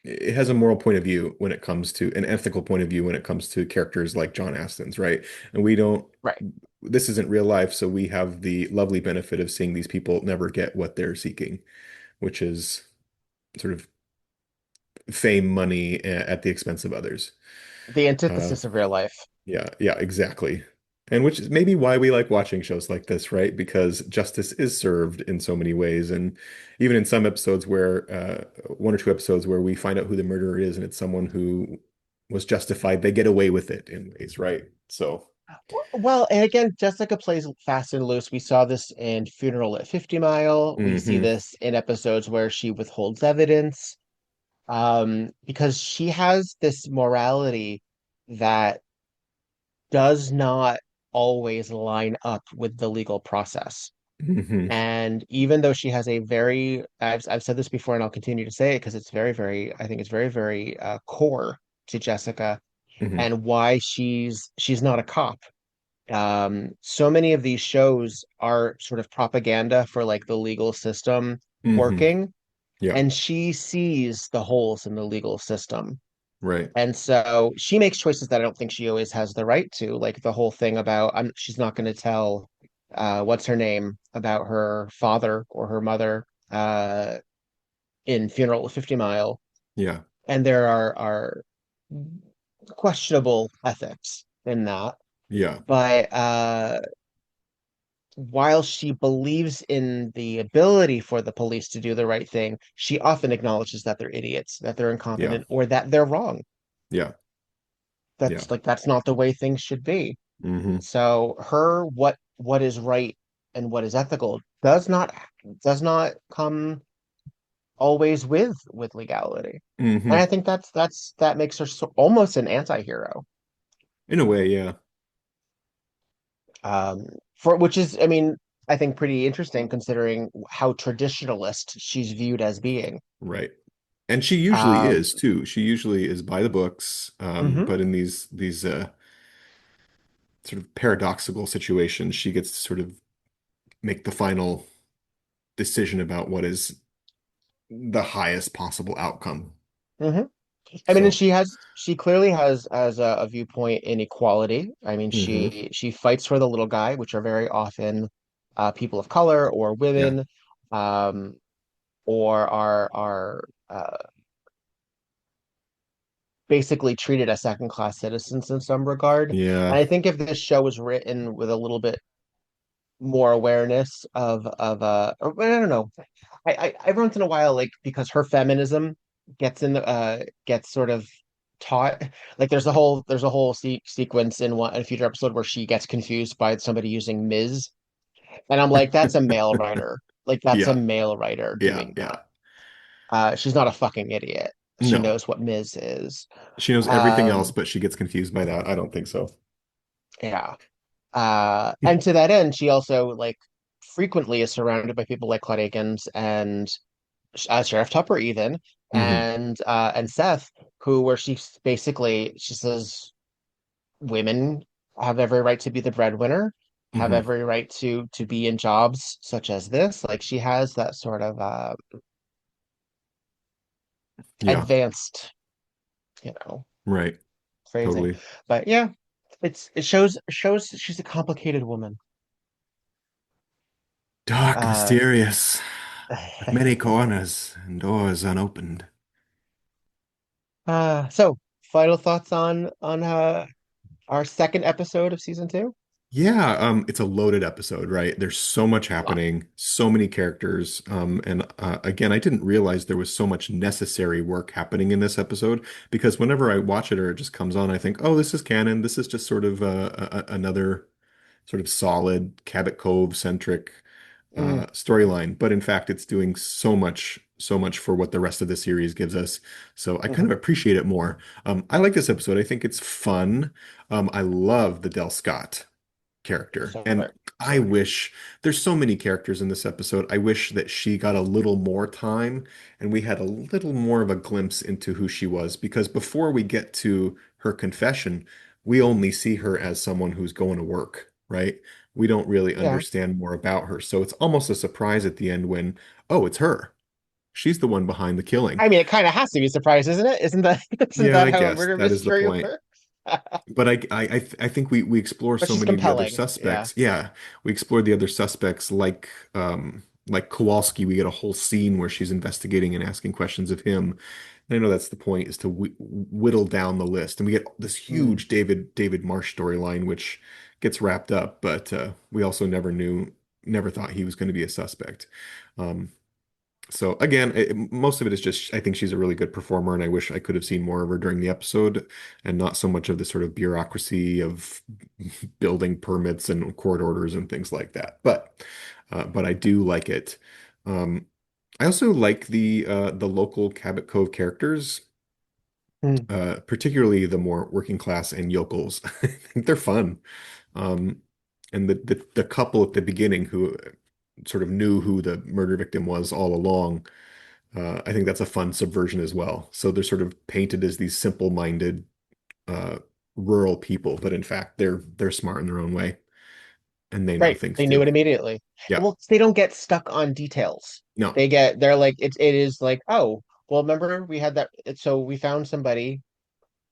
it has a moral point of view when it comes to an ethical point of view when it comes to characters like John Astin's, right? And we don't right. this isn't real life, so we have the lovely benefit of seeing these people never get what they're seeking, which is sort of fame, money at the expense of others. The Uh, antithesis of real life. yeah, yeah, exactly. And which is maybe why we like watching shows like this, right? Because justice is served in so many ways. And even in some episodes where, one or two episodes where we find out who the murderer is and it's someone who was justified, they get away with it in ways, right? So, Well, and again, Jessica plays fast and loose. We saw this in Funeral at 50 Mile. We see hmm. this in episodes where she withholds evidence, because she has this morality that does not always line up with the legal process. Hmm. And even though she has a very, I've said this before and I'll continue to say it because it's very, very, I think it's very, very core to Jessica Hmm. and why she's not a cop. So many of these shows are sort of propaganda for like the legal system Hmm. working, Yeah. and she sees the holes in the legal system. Right. And so she makes choices that I don't think she always has the right to, like the whole thing about she's not going to tell what's her name about her father or her mother in Funeral at 50 Mile. Yeah. And there are questionable ethics in that. Yeah. But while she believes in the ability for the police to do the right thing, she often acknowledges that they're idiots, that they're Yeah. incompetent, or that they're wrong. Yeah. Yeah. That's not the way things should be. Hmm. So her what is right and what is ethical does not come always with legality. And I Hmm. think that makes her almost an anti-hero. In a way, yeah. For which is, I mean, I think pretty interesting considering how traditionalist she's viewed as being. Right. And she usually Um, is too. She usually is by the books, mhm, but in these sort of paradoxical situations, she gets to sort of make the final decision about what is the highest possible outcome. mhm. I mean, and So, she clearly has a viewpoint in equality. I mean, hmm. she fights for the little guy, which are very often people of color or Yeah. women, um, or are basically treated as second class citizens in some regard. And Yeah. I think if this show was written with a little bit more awareness or, I don't know. I every once in a while, like because her feminism gets sort of taught. Like there's a whole sequence in a future episode where she gets confused by somebody using Ms. And I'm like, that's a male writer. Like that's a Yeah. male writer Yeah. doing that. Yeah. She's not a fucking idiot. She No. knows what Ms. is. She knows everything else, Um, but she gets confused by that. I don't think so. yeah. And to that end, she also like frequently is surrounded by people like Claude Akins and Sheriff Tupper even Hmm. and Seth, who where she says women have every right to be the breadwinner, have Hmm. every right to be in jobs such as this. Like she has that sort of Yeah. advanced, you know, Right. phrasing. Totally. But yeah, it shows she's a complicated woman. Dark, Uh, mysterious, with many corners and doors unopened. so final thoughts on our second episode of season two? Yeah, it's a loaded episode, right? There's so much A lot. happening, so many characters. And again, I didn't realize there was so much necessary work happening in this episode because whenever I watch it or it just comes on, I think, oh, this is canon. This is just sort of another sort of solid Cabot Cove centric Mm, storyline. But in fact, it's doing so much for what the rest of the series gives us. So I kind hmm of appreciate it more. I like this episode. I think it's fun. I love the Del Scott character. So And good. I So good. wish there's so many characters in this episode. I wish that she got a little more time and we had a little more of a glimpse into who she was because before we get to her confession, we only see her as someone who's going to work, right? We don't really Yeah. understand more about her. So it's almost a surprise at the end when, oh, it's her. She's the one behind the killing. I mean, it kind of has to be a surprise, isn't it? Isn't that isn't Yeah, that I how a guess murder that is the mystery point. works? But I think we explore But so she's many of the other compelling. Yeah. suspects. Yeah, we explore the other suspects like Kowalski. We get a whole scene where she's investigating and asking questions of him. And I know that's the point is to whittle down the list, and we get this Mm. huge David Marsh storyline, which gets wrapped up. But we also never thought he was going to be a suspect. Um, so again, most of it is just I think she's a really good performer, and I wish I could have seen more of her during the episode, and not so much of the sort of bureaucracy of building permits and court orders and things like that. But I do like it. Um, I also like the local Cabot Cove characters, Mm. particularly the more working class and yokels. I think they're fun. Um, and the couple at the beginning who sort of knew who the murder victim was all along. I think that's a fun subversion as well. So they're sort of painted as these simple-minded uh, rural people, but in fact they're smart in their own way and they know Right. things They knew too. it immediately. Yeah. Well, they don't get stuck on details. No. They're like, it is like, oh, well, remember we had that. So we found somebody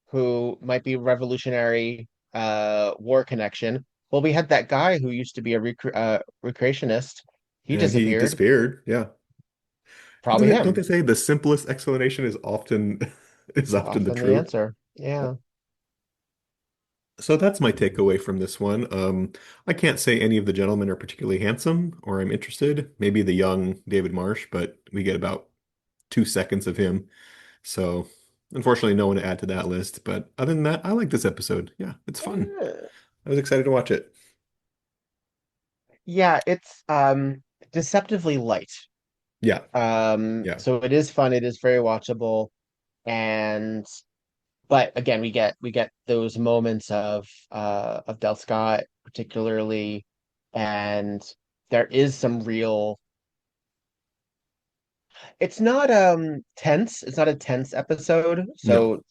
who might be revolutionary, war connection. Well, we had that guy who used to be a recreationist. He And he disappeared. disappeared. Yeah. Probably Don't they him. say the simplest explanation is often is often the Often the truth? answer. Yeah. So that's my takeaway from this one. I can't say any of the gentlemen are particularly handsome or I'm interested. Maybe the young David Marsh, but we get about 2 seconds of him. So unfortunately, no one to add to that list. But other than that, I like this episode. Yeah, it's fun. Eh, I was excited to watch it. yeah, it's deceptively light. Yeah, yeah, So it is fun, it is very watchable, and but again, we get those moments of Del Scott particularly, and there is some real it's not tense, it's not a tense episode, no, so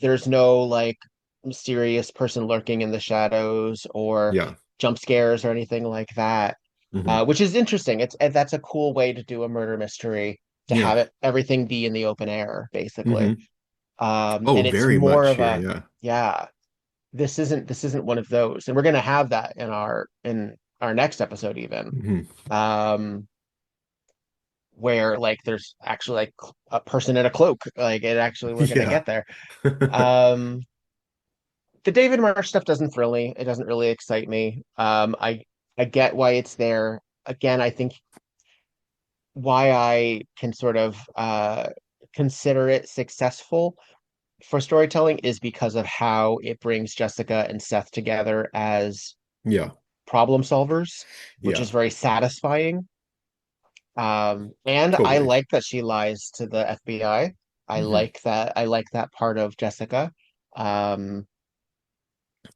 there's no like mysterious person lurking in the shadows or yeah, jump scares or anything like that. hmm Which is interesting. That's a cool way to do a murder mystery, to yeah, have it everything be in the open air, basically. hmm Oh, And it's very more much of here. a, Yeah, yeah, this isn't one of those. And we're gonna have that in our next episode even. hmm Um, where like there's actually like a person in a cloak. Like it actually we're gonna yeah, get there. Um, the David Marsh stuff doesn't thrill me. It doesn't really excite me. I get why it's there. Again, I think why I can sort of consider it successful for storytelling is because of how it brings Jessica and Seth together as yeah, problem solvers, which yeah, is very satisfying. And I totally. like that she lies to the FBI. hmm I like that part of Jessica. Um,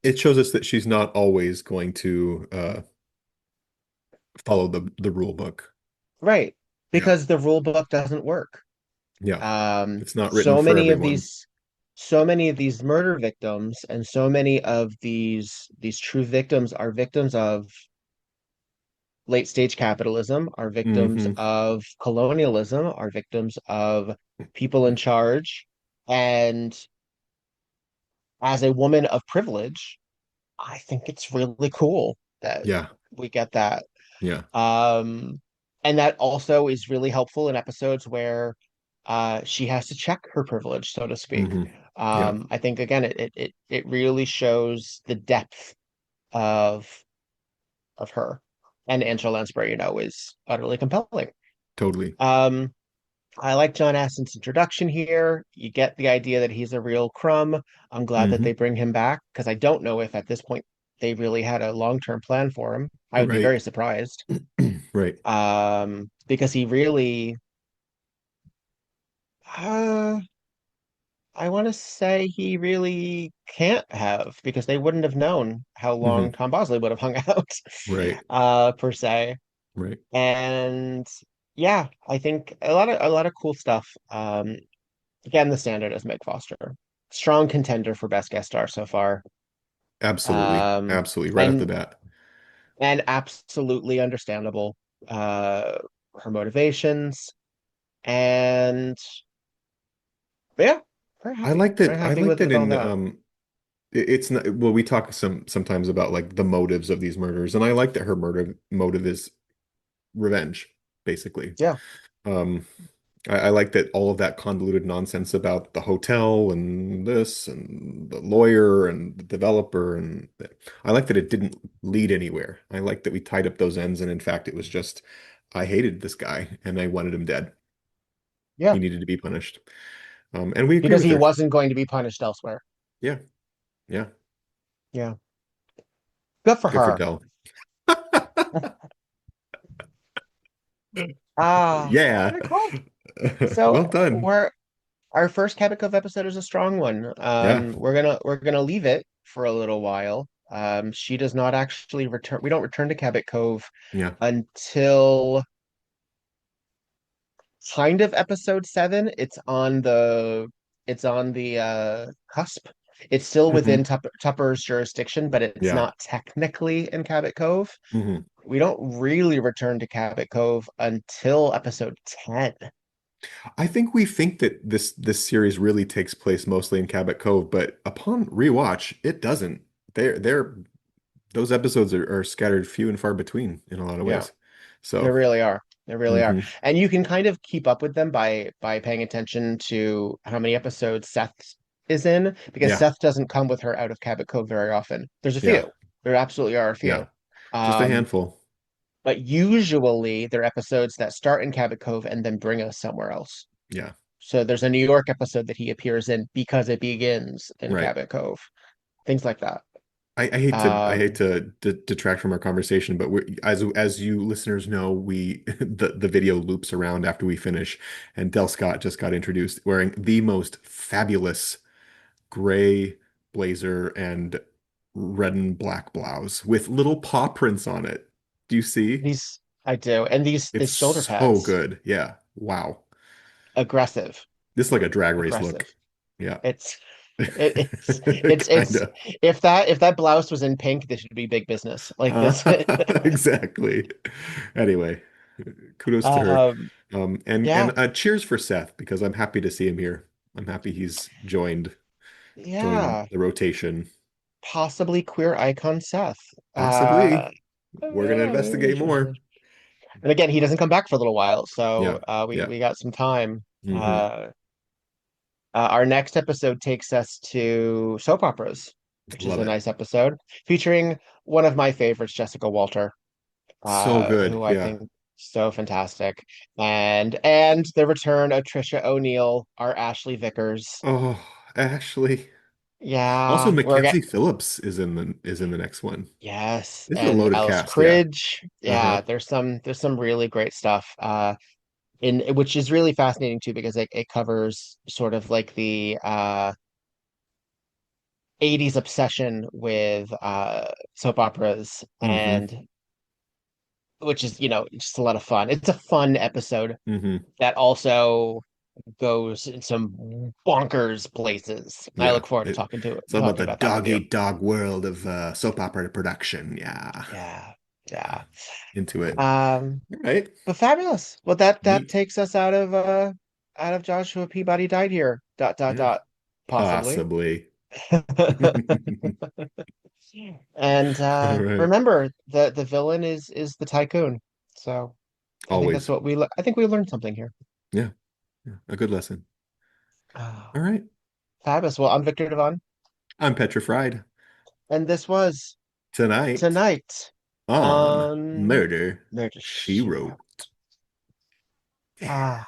It shows us that she's not always going to follow the rule book. right, Yeah, because the rule book doesn't work. yeah, Um, it's not written so for many of everyone. these, so many of these murder victims and so many of these true victims are victims of late stage capitalism, are victims hmm of colonialism, are victims of people in charge. And as a woman of privilege, I think it's really cool that Yeah, we get that. yeah, Um, and that also is really helpful in episodes where she has to check her privilege, so to speak. hmm yeah, I think again, it really shows the depth of her. And Angela Lansbury, is utterly compelling. totally. Um, I like John Astin's introduction here. You get the idea that he's a real crumb. I'm glad that they hmm bring him back because I don't know if at this point they really had a long-term plan for him. I would be Right. very surprised. Right. Because he really, uh, I want to say he really can't have because they wouldn't have known how long hmm Tom Bosley would have hung out, Right. per se. Right. And yeah, I think a lot of cool stuff. Again, the standard is Meg Foster, strong contender for best guest star so far. Absolutely. Um, Absolutely. Right off the and bat. and absolutely understandable. Uh, her motivations and yeah, very I happy like that with all in that. it's not well we talk sometimes about like the motives of these murders and I like that her motive is revenge basically. Yeah, Um I like that all of that convoluted nonsense about the hotel and this and the lawyer and the developer and I like that it didn't lead anywhere. I like that we tied up those ends and in fact it was just I hated this guy and I wanted him dead. He yeah, needed to be punished. And we agree because with he her. wasn't going to be punished elsewhere. Yeah, yeah. Yeah, good for Good for her. Dell. Yeah. Very cool. So Well done. we're our first Cabot Cove episode is a strong one. Yeah. We're gonna leave it for a little while. She does not actually return. We don't return to Cabot Cove Yeah. until kind of episode 7. It's on the cusp. It's still within Hmm. Tupper's jurisdiction, but it's Yeah. not technically in Cabot Cove. Hmm. We don't really return to Cabot Cove until episode 10. I think we think that this series really takes place mostly in Cabot Cove, but upon rewatch, it doesn't. They're those episodes are scattered few and far between in a lot of Yeah. ways. There So, really are. There really are. hmm. And you can kind of keep up with them by paying attention to how many episodes Seth is in, because Yeah, Seth doesn't come with her out of Cabot Cove very often. There's a yeah, few. There absolutely are a yeah. few. Just a Um, handful. but usually they're episodes that start in Cabot Cove and then bring us somewhere else. Yeah, So there's a New York episode that he appears in because it begins in right. Cabot Cove. Things like that. I hate Um, to detract from our conversation, but as you listeners know, we the video loops around after we finish, and Del Scott just got introduced wearing the most fabulous gray blazer and red and black blouse with little paw prints on it. Do you see? these I do. And these It's shoulder so pads, good. Yeah. Wow. aggressive, This is like a drag race aggressive. look. Yeah. It's it's Kinda. if that blouse was in pink, this should be big business. Like this. Exactly. Anyway, kudos to her. Um, And yeah, cheers for Seth because I'm happy to see him here. I'm happy he's joined yeah. the rotation. Possibly queer icon Seth. Uh, Possibly. We're gonna investigate more. and again, he doesn't come back for a little while, so Yeah. we Yeah. we got some time. Hmm. Our next episode takes us to soap operas, which is Love a it. nice episode featuring one of my favorites, Jessica Walter, So good. who I Yeah. think so fantastic, and the return of Trisha O'Neill, our Ashley Vickers. Oh, Ashley. Also, Yeah, Mackenzie Phillips is in the next one. yes, This is a and loaded Alice cast, yeah. Cridge. Uh-huh. Yeah, there's some really great stuff. In which is really fascinating too because it covers sort of like the 80s obsession with soap operas, Hmm. and which is just a lot of fun. It's a fun episode Hmm. that also goes in some bonkers places. I Yeah. look forward to It's all about talking the about that with dog you. eat dog world of soap opera production. Yeah. Yeah, Yeah. yeah. Into it. Um, All right. but fabulous. Well, that Neat. takes us out of Joshua Peabody died here. Dot dot Yeah. dot. Possibly. Possibly. And All right. remember, the villain is the tycoon. So I think that's Always. what I think we learned something here. Yeah. Yeah. A good lesson. Oh, All right. fabulous. Well, I'm Victor Devon, I'm petrified. and this was Tonight Tonight on on Murder, Murder, She She Wrote. Wrote. Ah.